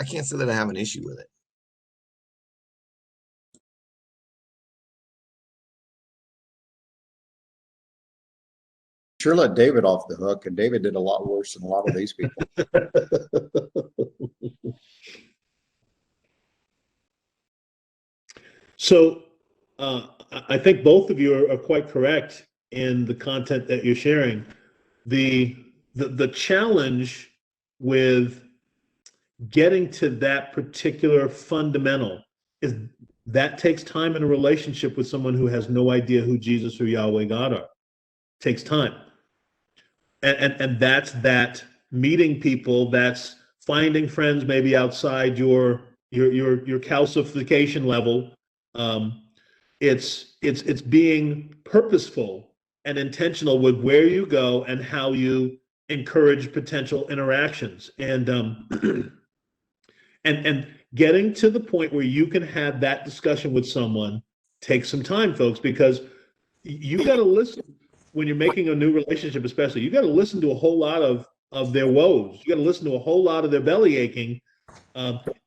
can't say that I have an issue with it. Sure let David off the hook, and David did a lot worse than a lot of these people. So I think both of you are quite correct in the content that you're sharing. The challenge with getting to that particular fundamental is that takes time in a relationship with someone who has no idea who Jesus or Yahweh God are. It takes time. And that's that meeting people, that's finding friends maybe outside your calcification level. It's being purposeful and intentional with where you go and how you encourage potential interactions, and getting to the point where you can have that discussion with someone takes some time, folks, because you got to listen when you're making a new relationship, especially. You got to listen to a whole lot of their woes. You got to listen to a whole lot of their belly aching.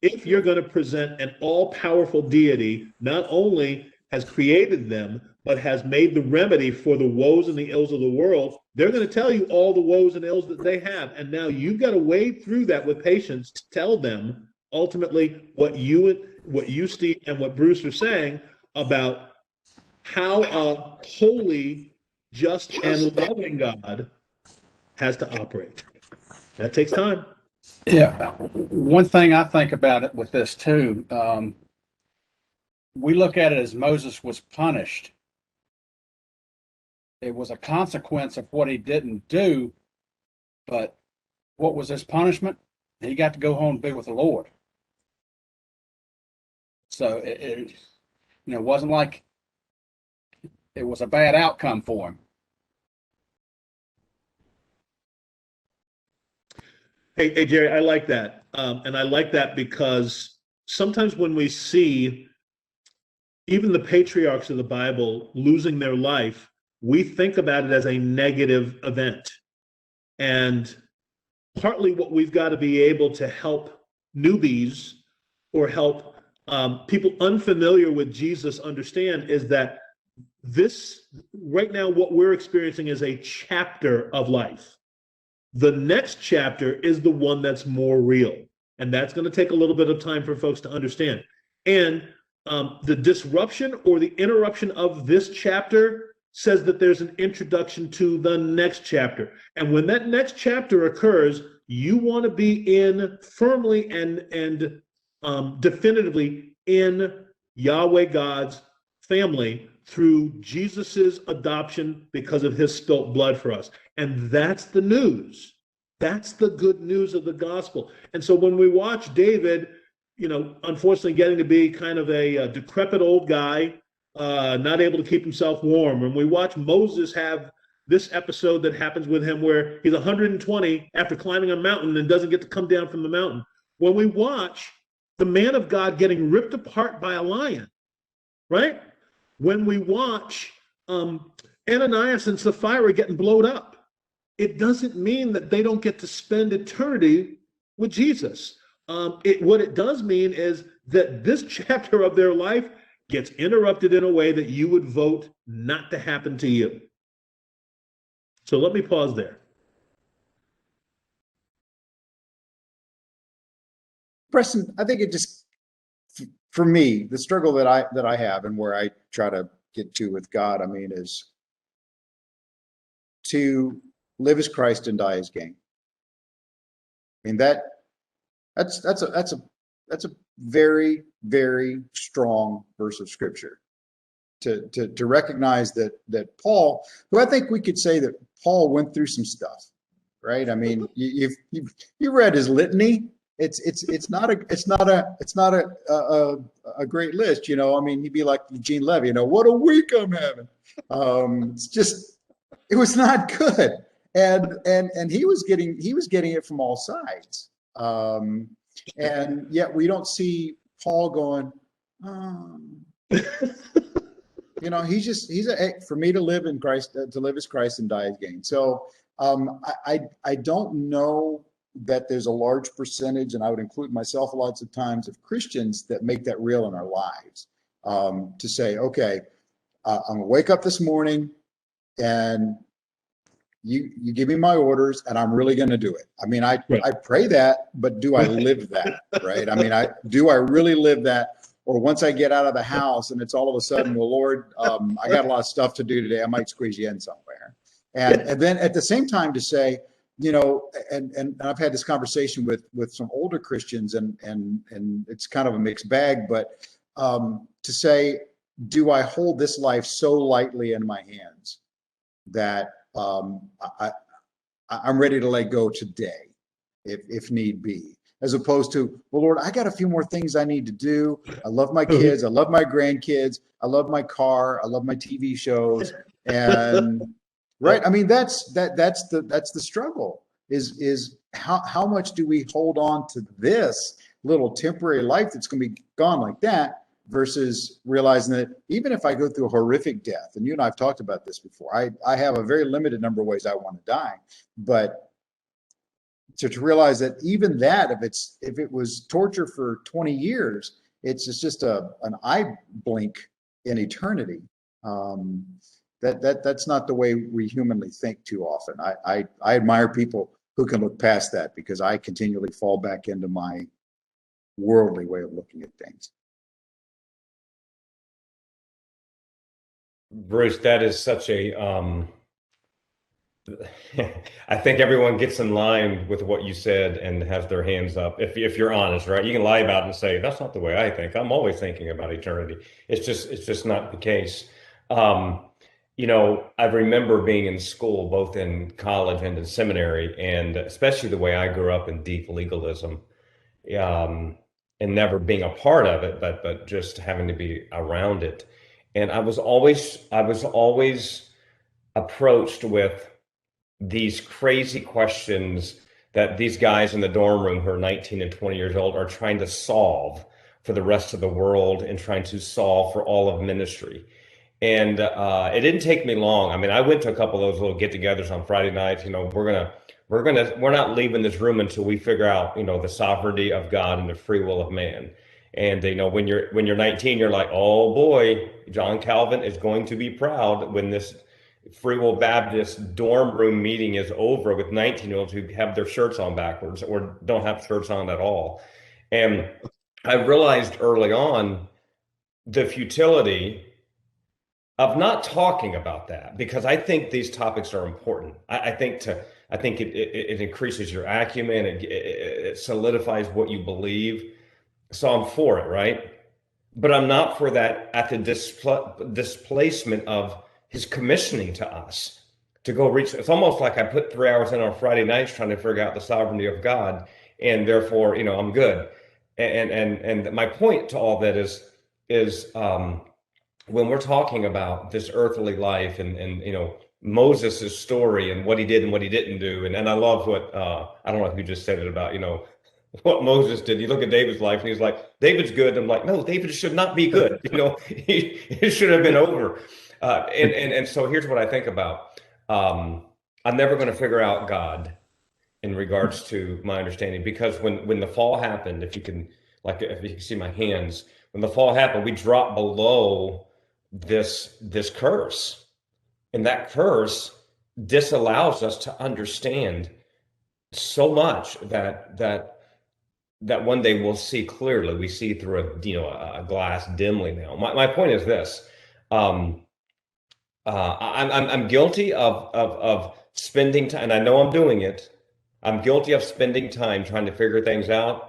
If you're going to present an all-powerful deity, not only has created them, but has made the remedy for the woes and the ills of the world, they're going to tell you all the woes and ills that they have. And now you've got to wade through that with patience to tell them ultimately what you, Steve, and what Bruce are saying about how a holy, just, and loving God has to operate. That takes time. Yeah. One thing I think about it with this too, we look at it as Moses was punished. It was a consequence of what he didn't do, but what was his punishment? He got to go home and be with the Lord. So it wasn't like it was a bad outcome for him. Hey, Jerry, I like that. And I like that because sometimes when we see even the patriarchs of the Bible losing their life, we think about it as a negative event. And partly what we've got to be able to help newbies or help people unfamiliar with Jesus understand is that this, right now, what we're experiencing is a chapter of life. The next chapter is the one that's more real. And that's going to take a little bit of time for folks to understand. And the disruption or the interruption of this chapter says that there's an introduction to the next chapter. And when that next chapter occurs, you want to be in firmly and definitively in Yahweh God's family through Jesus's adoption because of his spilt blood for us. And that's the news. That's the good news of the gospel. And so when we watch David, unfortunately getting to be kind of a decrepit old guy, not able to keep himself warm, and we watch Moses have this episode that happens with him where he's 120 after climbing a mountain and doesn't get to come down from the mountain. When we watch the man of God getting ripped apart by a lion, right? When we watch Ananias and Sapphira getting blown up, it doesn't mean that they don't get to spend eternity with Jesus. What it does mean is that this chapter of their life gets interrupted in a way that you would vote not to happen to you. So let me pause there. Preston, I think it just, for me, the struggle that I have and where I try to get to with God, I mean, is to live as Christ and die as gain. I mean, that's a very, very strong verse of scripture to recognize that Paul, who I think we could say that Paul went through some stuff, right? I mean, you read his litany. It's not a great list, I mean, he'd be like Eugene Levy, what a week I'm having. It was not good. And he was getting it from all sides. And yet we don't see Paul going, for me to live in Christ, to live as Christ and die as gain. So I don't know that there's a large percentage, and I would include myself lots of times, of Christians that make that real in our lives. To say, okay, I'm gonna wake up this morning and you give me my orders and I'm really going to do it. I mean, I pray that, but do I live that? Right. I mean, do I really live that? Or once I get out of the house and it's all of a sudden, well, Lord, I got a lot of stuff to do today. I might squeeze you in somewhere. And then at the same time to say, and I've had this conversation with some older Christians and it's kind of a mixed bag, but to say, do I hold this life so lightly in my hands that I'm ready to let go today, if need be, as opposed to, well, Lord, I got a few more things I need to do. I love my kids. I love my grandkids. I love my car. I love my TV shows. And right. I mean, that's the struggle is how much do we hold on to this little temporary life that's going to be gone like that, versus realizing that even if I go through a horrific death, and you and I have talked about this before, I have a very limited number of ways I want to die, but to realize that even that, if it was torture for 20 years, it's just an eye blink in eternity. That's not the way we humanly think too often. I admire people who can look past that, because I continually fall back into my worldly way of looking at things. Bruce, that is such a, I think everyone gets in line with what you said and has their hands up. If you're honest, right? You can lie about it and say, that's not the way I think. I'm always thinking about eternity. It's just not the case. I remember being in school, both in college and in seminary, and especially the way I grew up in deep legalism, and never being a part of it, but just having to be around it. And I was always approached with these crazy questions that these guys in the dorm room who are 19 and 20 years old are trying to solve for the rest of the world and trying to solve for all of ministry. And it didn't take me long. I mean, I went to a couple of those little get-togethers on Friday nights. We're not leaving this room until we figure out, the sovereignty of God and the free will of man. And when you're 19, you're like, oh boy, John Calvin is going to be proud when this Free Will Baptist dorm room meeting is over with 19-year-olds who have their shirts on backwards or don't have shirts on at all. And I realized early on the futility of not talking about that, because I think these topics are important. I think it increases your acumen. It solidifies what you believe. So I'm for it, right? but I'm not for that at the displacement of his commissioning to us to go reach. It's almost like I put 3 hours in on Friday nights trying to figure out the sovereignty of God, and therefore, I'm good. And my point to all that is when we're talking about this earthly life and Moses' story and what he did and what he didn't do, and I love what I don't know if you just said it about what Moses did. You look at David's life and he's like, David's good. I'm like, no, David should not be good. It should have been over. And so here's what I think about. I'm never going to figure out God in regards to my understanding, because when the fall happened, if you can see my hands, when the fall happened, we dropped below this curse, and that curse disallows us to understand so much that one day we'll see clearly. We see through a glass dimly now. My point is this. I'm guilty of spending time, and I know I'm doing it. I'm guilty of spending time trying to figure things out,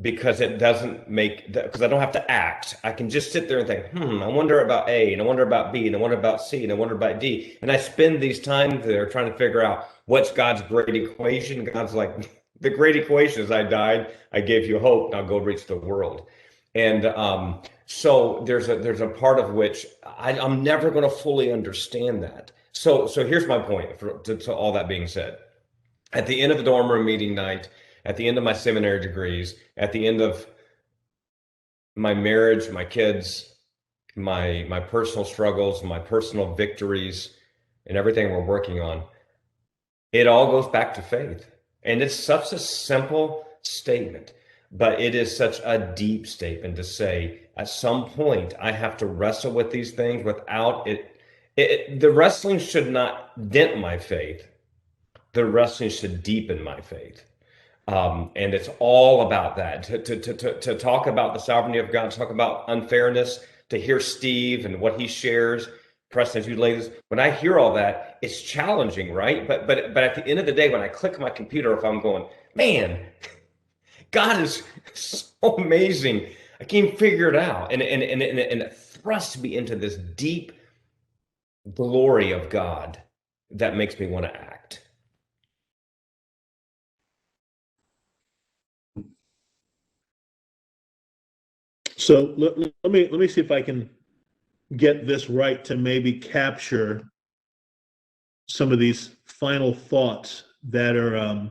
because it doesn't because I don't have to act. I can just sit there and think, I wonder about A, and I wonder about B, and I wonder about C, and I wonder about D. And I spend these times there trying to figure out what's God's great equation. God's like, the great equation is I died, I gave you hope, now go reach the world. And so there's a part of which I'm never going to fully understand that. So here's my point to all that being said. At the end of the dorm room meeting night, at the end of my seminary degrees, at the end of my marriage, my kids, my personal struggles, my personal victories, and everything we're working on, it all goes back to faith. And it's such a simple statement, but it is such a deep statement to say, at some point, I have to wrestle with these things without it. The wrestling should not dent my faith. The wrestling should deepen my faith. And it's all about that. To talk about the sovereignty of God, to talk about unfairness, to hear Steve and what he shares, Preston, as you ladies, when I hear all that, it's challenging, right? But at the end of the day, when I click my computer, if I'm going, man, God is so amazing, I can't figure it out, and it thrusts me into this deep glory of God that makes me want to act. So let me see if I can get this right to maybe capture some of these final thoughts that are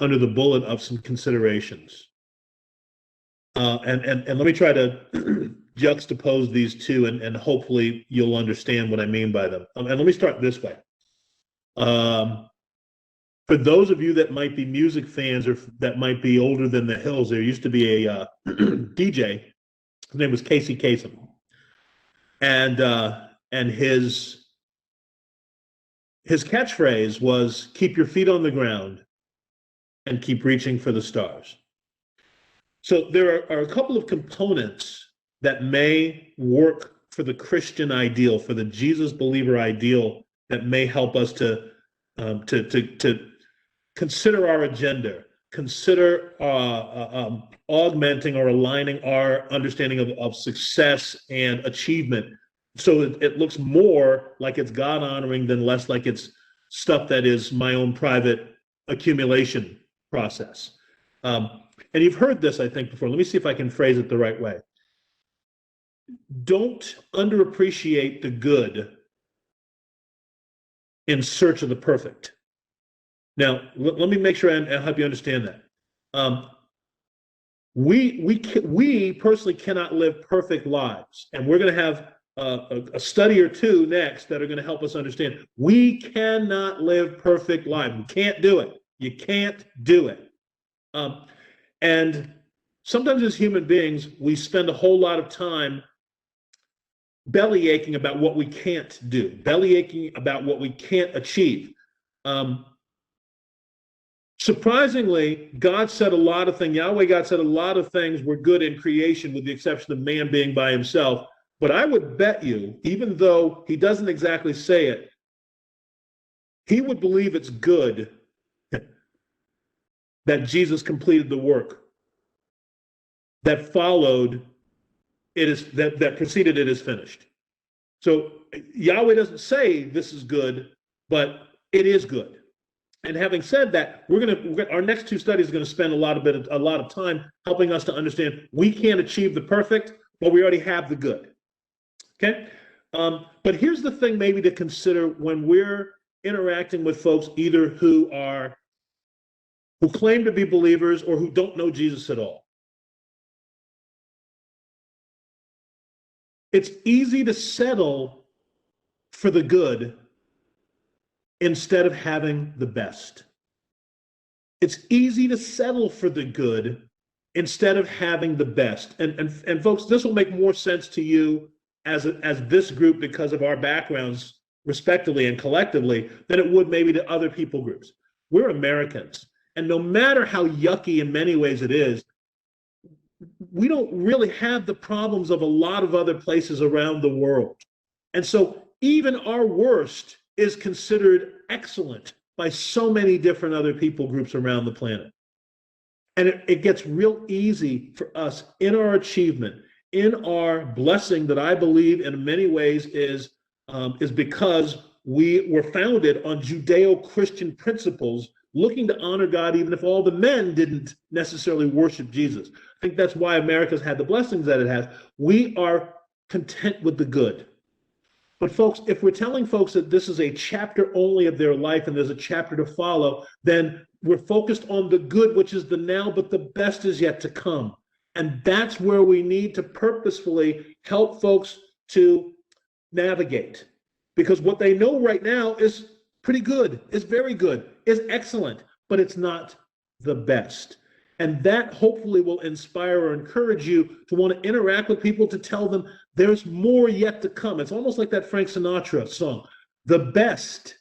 under the bullet of some considerations. And let me try to juxtapose these two, and hopefully you'll understand what I mean by them. And let me start this way. For those of you that might be music fans or that might be older than the hills, there used to be a DJ. His name was Casey Kasem, and his catchphrase was "Keep your feet on the ground and keep reaching for the stars." So there are a couple of components that may work for the Christian ideal, for the Jesus believer ideal, that may help us to consider our agenda, consider augmenting or aligning our understanding of success and achievement, so it looks more like it's God honoring than less like it's stuff that is my own private accumulation process. And you've heard this, I think, before. Let me see if I can phrase it the right way. Don't underappreciate the good in search of the perfect. Now, let me make sure I help you understand that. We personally cannot live perfect lives, and we're going to have a study or two next that are going to help us understand. We cannot live perfect lives. We can't do it. You can't do it. And sometimes as human beings, we spend a whole lot of time belly aching about what we can't do, belly aching about what we can't achieve. Surprisingly, God said a lot of things. Yahweh God said a lot of things were good in creation, with the exception of man being by himself. But I would bet you, even though he doesn't exactly say it, he would believe it's good that Jesus completed the work that followed it is that preceded it is finished. So Yahweh doesn't say this is good, but it is good. And having said that, our next two studies are going to spend a lot of time helping us to understand we can't achieve the perfect, but we already have the good. Okay, but here's the thing, maybe to consider when we're interacting with folks either who claim to be believers or who don't know Jesus at all. It's easy to settle for the good instead of having the best. It's easy to settle for the good instead of having the best. And folks, this will make more sense to you as this group because of our backgrounds, respectively and collectively, than it would maybe to other people groups. We're Americans, and no matter how yucky in many ways it is, we don't really have the problems of a lot of other places around the world. And so even our worst is considered excellent by so many different other people groups around the planet. And it gets real easy for us in our achievement, in our blessing that I believe in many ways is because we were founded on Judeo-Christian principles, looking to honor God even if all the men didn't necessarily worship Jesus. I think that's why America's had the blessings that it has. We are content with the good. But folks, if we're telling folks that this is a chapter only of their life and there's a chapter to follow, then we're focused on the good, which is the now, but the best is yet to come. And that's where we need to purposefully help folks to navigate. Because what they know right now is pretty good, is very good, is excellent, but it's not the best. And that hopefully will inspire or encourage you to want to interact with people, to tell them there's more yet to come. It's almost like that Frank Sinatra song, the best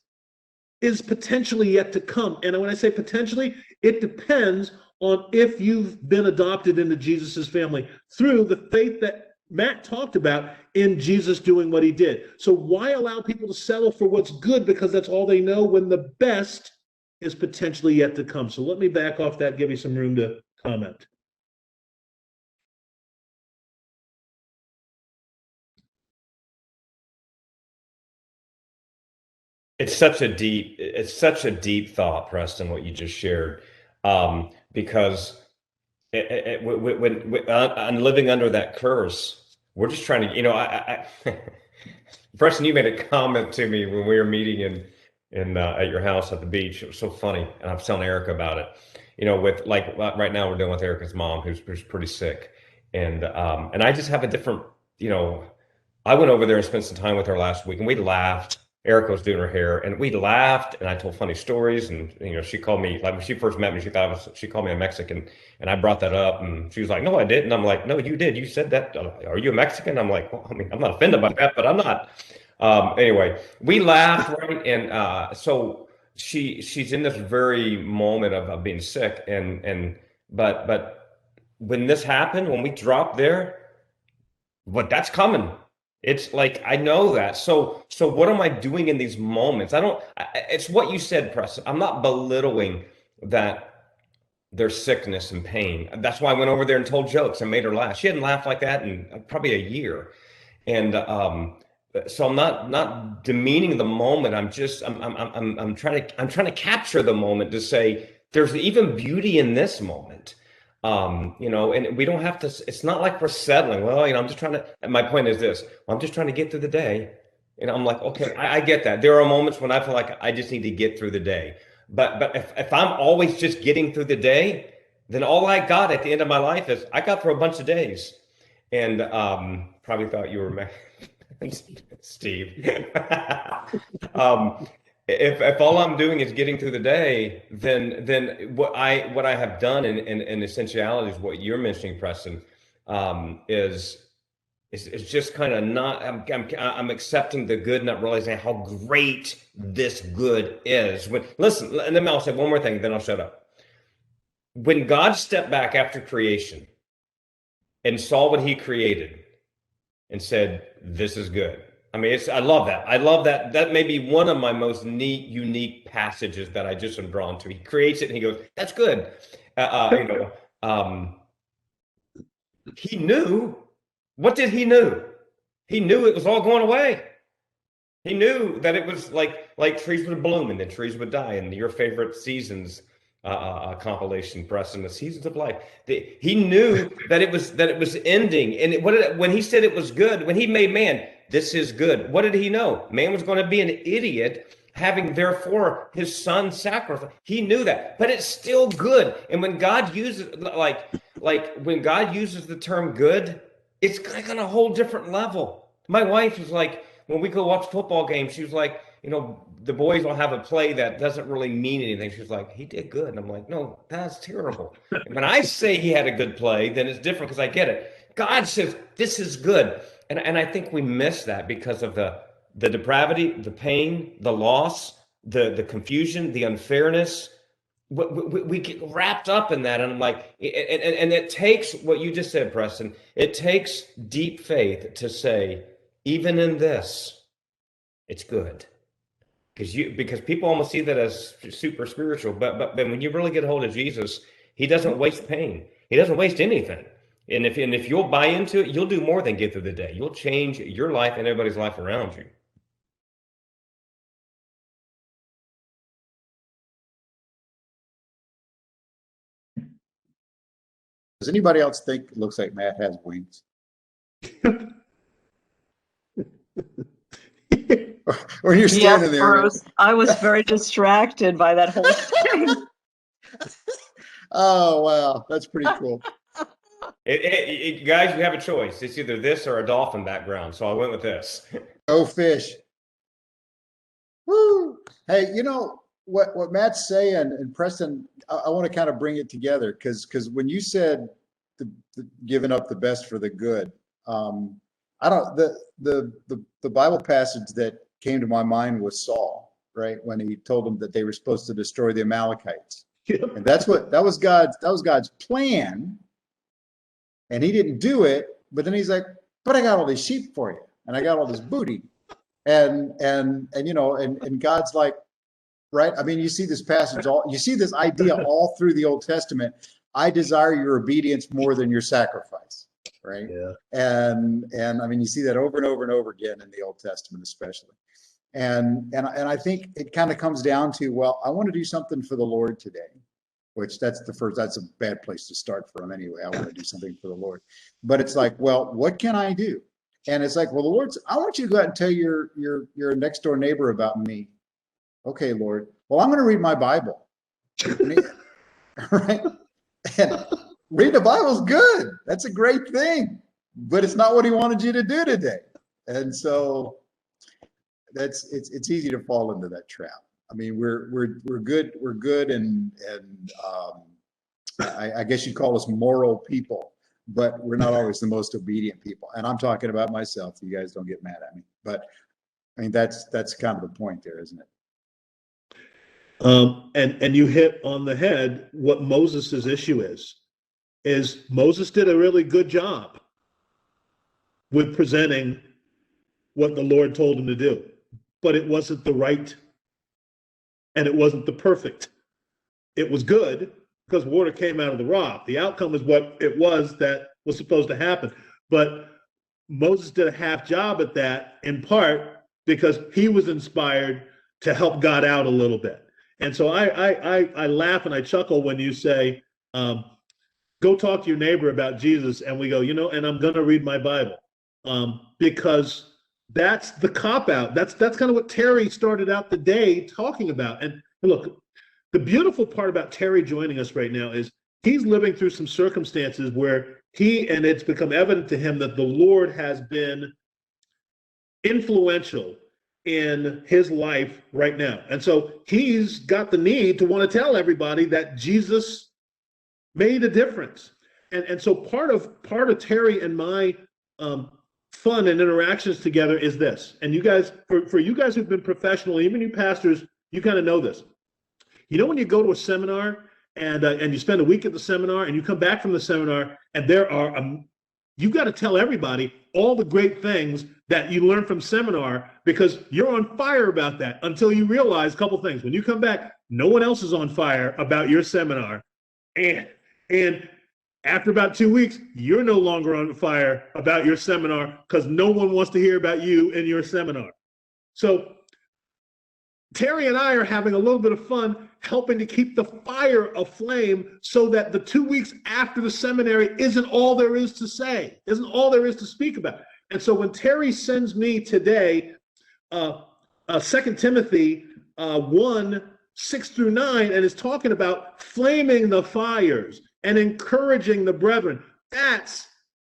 is potentially yet to come. And when I say potentially, it depends on if you've been adopted into Jesus's family through the faith that Matt talked about in Jesus doing what he did. So why allow people to settle for what's good because that's all they know when the best is potentially yet to come? So let me back off that, give you some room to comment. It's such a deep thought, Preston, what you just shared, because when I'm living under that curse, we're just trying to, Preston, you made a comment to me when we were meeting at your house at the beach. It was so funny, and I was telling Erica about it. With like right now we're dealing with Erica's mom, who's pretty sick, and I just have a different, I went over there and spent some time with her last week, and we laughed. Erica was doing her hair, and we laughed, and I told funny stories, and she called me, like when she first met me, she called me a Mexican, and I brought that up, and she was like, "No, I didn't." I'm like, "No, you did. You said that. Are you a Mexican?" I'm like, "Well, I mean, I'm not offended by that, but I'm not." Anyway, we laughed, right? And so she's in this very moment of being sick, but when this happened, when we dropped there, but that's coming. It's like, I know that. So what am I doing in these moments? It's what you said, Preston. I'm not belittling that there's sickness and pain. That's why I went over there and told jokes and made her laugh. She hadn't laughed like that in probably a year. And so I'm not demeaning the moment. I'm trying to capture the moment to say there's even beauty in this moment. And we don't have to, it's not like we're settling. Well, I'm just trying to, and my point is this, I'm just trying to get through the day. And I'm like, okay, I get that. There are moments when I feel like I just need to get through the day. But if I'm always just getting through the day, then all I got at the end of my life is I got through a bunch of days. And probably thought you were Steve. If all I'm doing is getting through the day, then what I have done in essentiality is what you're mentioning, Preston, is just kind of not. I'm accepting the good, not realizing how great this good is. Listen, and then I'll say one more thing, then I'll shut up. When God stepped back after creation and saw what He created and said, "This is good." I mean, I love that. I love that. That may be one of my most neat, unique passages that I just am drawn to. He creates it and he goes, "That's good." He knew. What did he know? He knew it was all going away. He knew that it was like trees would bloom and then trees would die. And your favorite seasons compilation, Preston, the seasons of life. He knew that it was ending. And when he said it was good, when he made man, this is good. What did he know? Man was going to be an idiot, having therefore his son sacrificed. He knew that, but it's still good. And when God uses when God uses the term good, it's like on a whole different level. My wife was like, when we go watch football games, she was like, the boys will have a play that doesn't really mean anything. She was like, he did good. And I'm like, no, that's terrible. And when I say he had a good play, then it's different because I get it. God says, this is good. And I think we miss that because of the depravity, the pain, the loss, the confusion, the unfairness. We get wrapped up in that. And I'm like, and it takes what you just said, Preston. It takes deep faith to say, even in this, it's good. Because people almost see that as super spiritual, but when you really get a hold of Jesus, he doesn't waste pain. He doesn't waste anything. And if you'll buy into it, you'll do more than get through the day. You'll change your life and everybody's life around you. Does anybody else think it looks like Matt has wings? Or you're standing there. Bruce, I was very distracted by that whole thing. Oh, wow. That's pretty cool. Guys, you have a choice. It's either this or a dolphin background. So I went with this. Go fish. Woo. Hey, what Matt's saying, and Preston, I want to kind of bring it together because when you said the giving up the best for the good, I don't the Bible passage that came to my mind was Saul, right? When he told them that they were supposed to destroy the Amalekites. Yep. And that was God's plan. And he didn't do it, but then he's like, but I got all these sheep for you, and I got all this booty. And God's like, right? I mean, you see this passage, you see this idea all through the Old Testament. I desire your obedience more than your sacrifice, right? Yeah. And I mean, you see that over and over and over again in the Old Testament, especially. And I think it kind of comes down to, well, I want to do something for the Lord today, which that's a bad place to start for him anyway. I want to do something for the Lord. But it's like, well, what can I do? And it's like, well, I want you to go out and tell your next door neighbor about me. Okay, Lord. Well, I'm going to read my Bible. Right? And read the Bible's good. That's a great thing. But it's not what he wanted you to do today. And so it's easy to fall into that trap. I mean, we're good and I guess you'd call us moral people, but we're not always the most obedient people. And I'm talking about myself. You guys don't get mad at me, but I mean that's kind of the point there, isn't it? And you hit on the head what Moses's issue is Moses did a really good job with presenting what the Lord told him to do, but it wasn't the right and it wasn't the perfect. It was good because water came out of the rock. The outcome is what it was that was supposed to happen. But Moses did a half job at that in part because he was inspired to help God out a little bit. And so I laugh and I chuckle when you say, go talk to your neighbor about Jesus. And we go, and I'm going to read my Bible because that's the cop out. That's kind of what Terry started out the day talking about. And look, the beautiful part about Terry joining us right now is he's living through some circumstances where and it's become evident to him that the Lord has been influential in his life right now. And so he's got the need to want to tell everybody that Jesus made a difference. And so part of Terry and my fun and interactions together is this. And you guys, for you guys who've been professional, even you pastors, you kind of know this. When you go to a seminar and you spend a week at the seminar and you come back from the seminar and there are you've got to tell everybody all the great things that you learned from seminar because you're on fire about that until you realize a couple things. When you come back, no one else is on fire about your seminar. And After about 2 weeks, you're no longer on fire about your seminar because no one wants to hear about you in your seminar. So Terry and I are having a little bit of fun helping to keep the fire aflame so that the 2 weeks after the seminary isn't all there is to say, isn't all there is to speak about. And so when Terry sends me today 2 Timothy 1, 6 through 9, and is talking about flaming the fires and encouraging the brethren, that's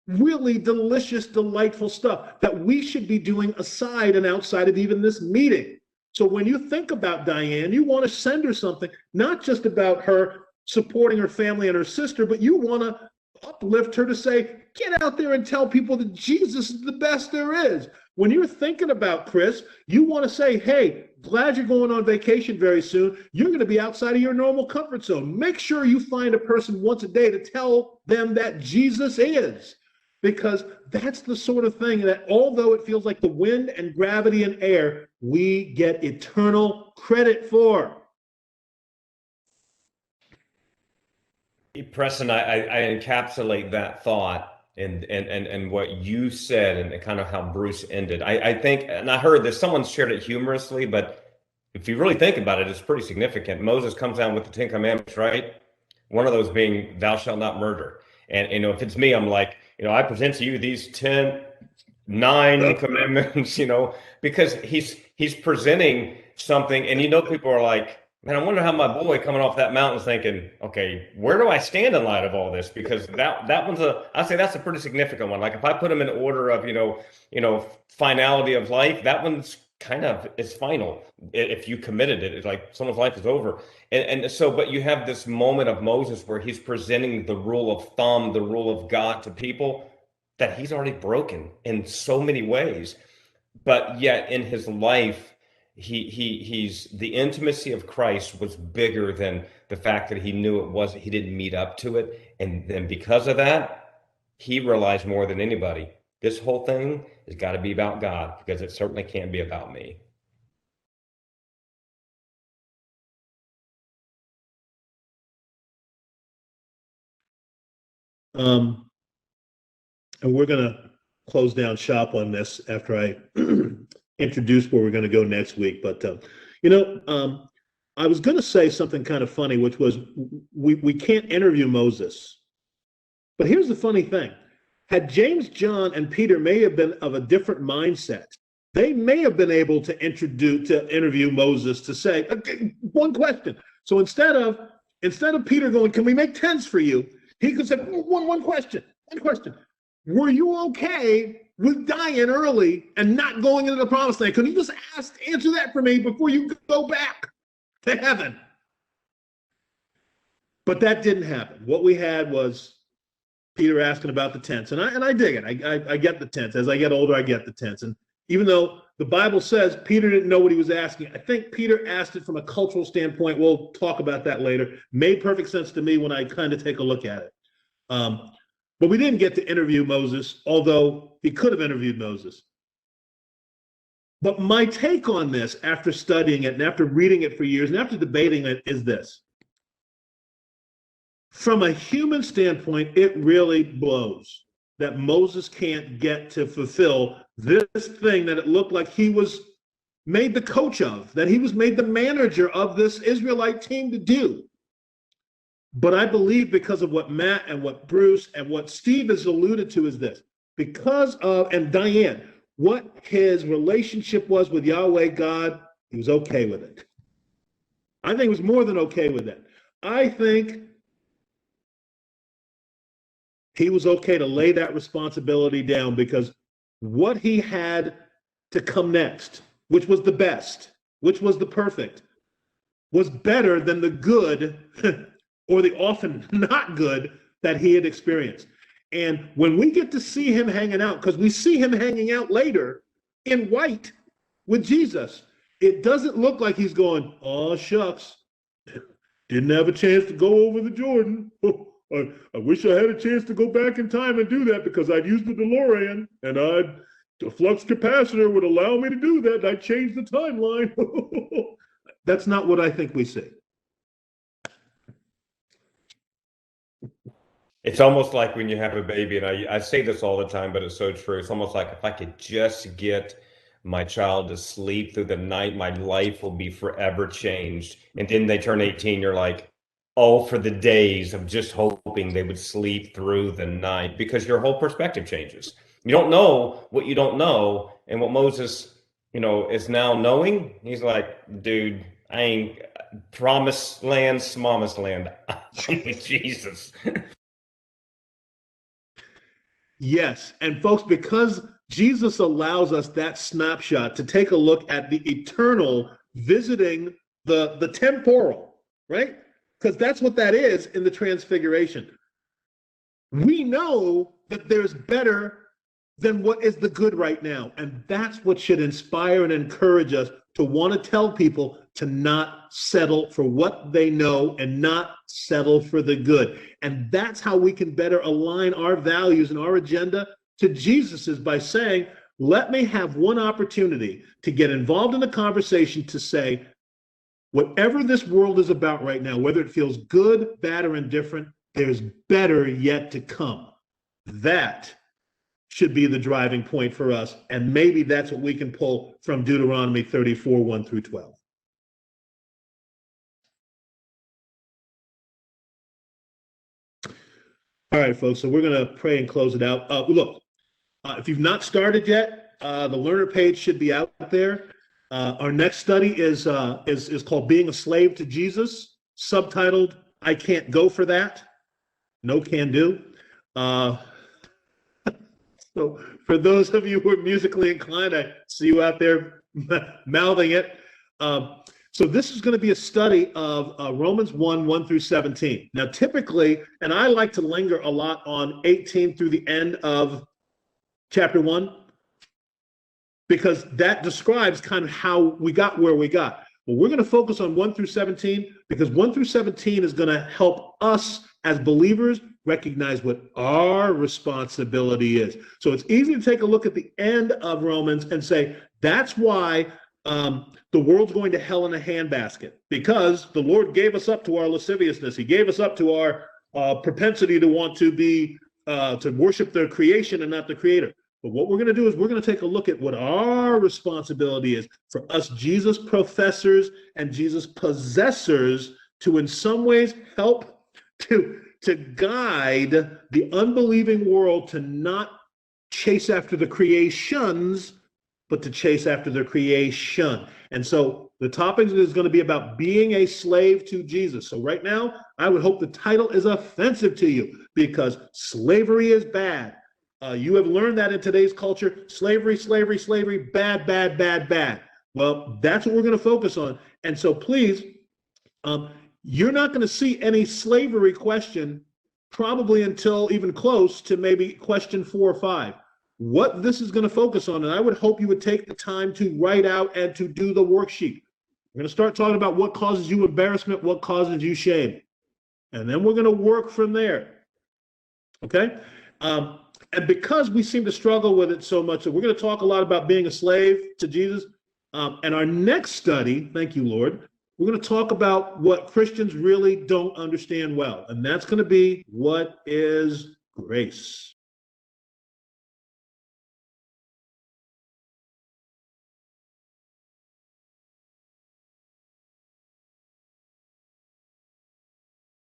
really delicious, delightful stuff that we should be doing aside and outside of even this meeting. So when you think about Diane, you want to send her something, not just about her supporting her family and her sister, but you want to uplift her to say, get out there and tell people that Jesus is the best there is. When you're thinking about Chris, you want to say, hey, glad you're going on vacation very soon. You're going to be outside of your normal comfort zone. Make sure you find a person once a day to tell them that Jesus is. Because that's the sort of thing that, although it feels like the wind and gravity and air, we get eternal credit for. Preston, I encapsulate that thought and what you said and kind of how Bruce ended. I think, and I heard this, someone shared it humorously, but if you really think about it, it's pretty significant. Moses comes down with the 10 Commandments, right? One of those being, thou shalt not murder. And, if it's me, I'm like, I present to you these 9 commandments, because he's presenting something, and people are like, man, I wonder how my boy coming off that mountain is thinking, okay, where do I stand in light of all this? Because that one's I'd say that's a pretty significant one. Like if I put them in order of, finality of life, that one's it's final. If you committed it, it's like someone's life is over. And so, but you have this moment of Moses where he's presenting the rule of thumb, the rule of God to people that he's already broken in so many ways. But yet in his life, he's the intimacy of Christ was bigger than the fact that he knew he didn't meet up to it. And then because of that, he realized more than anybody, this whole thing has got to be about God, because it certainly can't be about me. And we're going to close down shop on this after I introduce where we're going to go next week. But, I was going to say something kind of funny, which was we can't interview Moses. But here's the funny thing. Had James, John, and Peter may have been of a different mindset, they may have been able to interview Moses to say, okay, one question. So instead of Peter going, can we make tents for you? He could say, one question. Were you okay with dying early and not going into the promised land? Can you just answer that for me before you go back to heaven? But that didn't happen. What we had was Peter asking about the tents, and I dig it. I get the tents. As I get older, I get the tents. And even though the Bible says Peter didn't know what he was asking, I think Peter asked it from a cultural standpoint. We'll talk about that later. Made perfect sense to me when I kind of take a look at it. But we didn't get to interview Moses, although he could have interviewed Moses. But my take on this, after studying it and after reading it for years and after debating it, is this. From a human standpoint, it really blows that Moses can't get to fulfill this thing that it looked like he was made the coach of, that he was made the manager of this Israelite team to do. But I believe because of what Matt and what Bruce and what Steve has alluded to is this, because of, and Diane, what his relationship was with Yahweh God, he was okay with it. I think he was more than okay with it. I think he was okay to lay that responsibility down, because what he had to come next, which was the best, which was the perfect, was better than the good or the often not good that he had experienced. And when we get to see him hanging out, because we see him hanging out later in white with Jesus, it doesn't look like he's going, oh, shucks, didn't have a chance to go over the Jordan. I wish I had a chance to go back in time and do that, because I'd use the DeLorean and the flux capacitor would allow me to do that. And I'd change the timeline. That's not what I think we see. It's almost like when you have a baby, and I say this all the time, but it's so true. It's almost like if I could just get my child to sleep through the night, my life will be forever changed. And then they turn 18, you're like, oh, for the days of just hoping they would sleep through the night, because your whole perspective changes. You don't know what you don't know. And what Moses, is now knowing, he's like, dude, I ain't promised land, smamised land. Jesus. Yes. And folks, because Jesus allows us that snapshot to take a look at the eternal visiting the temporal, right? Because that's what that is in the transfiguration. We know that there's better than what is the good right now. And that's what should inspire and encourage us to want to tell people to not settle for what they know and not settle for the good. And that's how we can better align our values and our agenda to Jesus's, by saying, let me have one opportunity to get involved in the conversation to say, whatever this world is about right now, whether it feels good, bad, or indifferent, there's better yet to come. That should be the driving point for us. And maybe that's what we can pull from Deuteronomy 34, 1 through 12. All right, folks, so we're going to pray and close it out. Look, if you've not started yet, the learner page should be out there. Our next study is called Being a Slave to Jesus, subtitled, I Can't Go for That. No can do. So for those of you who are musically inclined, I see you out there mouthing it. So this is going to be a study of Romans 1, 1 through 17. Now, typically, and I like to linger a lot on 18 through the end of chapter 1, because that describes kind of how we got where we got. But we're going to focus on 1 through 17, because 1 through 17 is going to help us as believers recognize what our responsibility is. So it's easy to take a look at the end of Romans and say, that's why the world's going to hell in a handbasket, because the Lord gave us up to our lasciviousness. He gave us up to our propensity to want to be, to worship the creation and not the creator. But what we're going to do is we're going to take a look at what our responsibility is for us Jesus professors and Jesus possessors to, in some ways, help to guide the unbelieving world to not chase after the creations, but to chase after the creation. And so the topic is going to be about being a slave to Jesus. So right now, I would hope the title is offensive to you, because slavery is bad. You have learned that in today's culture: slavery, slavery, slavery, bad, bad, bad, bad. Well, that's what we're going to focus on. And so please, you're not going to see any slavery question probably until even close to maybe question 4 or 5. What this is going to focus on, and I would hope you would take the time to write out and to do the worksheet. We're going to start talking about what causes you embarrassment, what causes you shame. And then we're going to work from there. Okay? And because we seem to struggle with it so much, we're going to talk a lot about being a slave to Jesus. And our next study, thank you, Lord, we're going to talk about what Christians really don't understand well. And that's going to be, what is grace?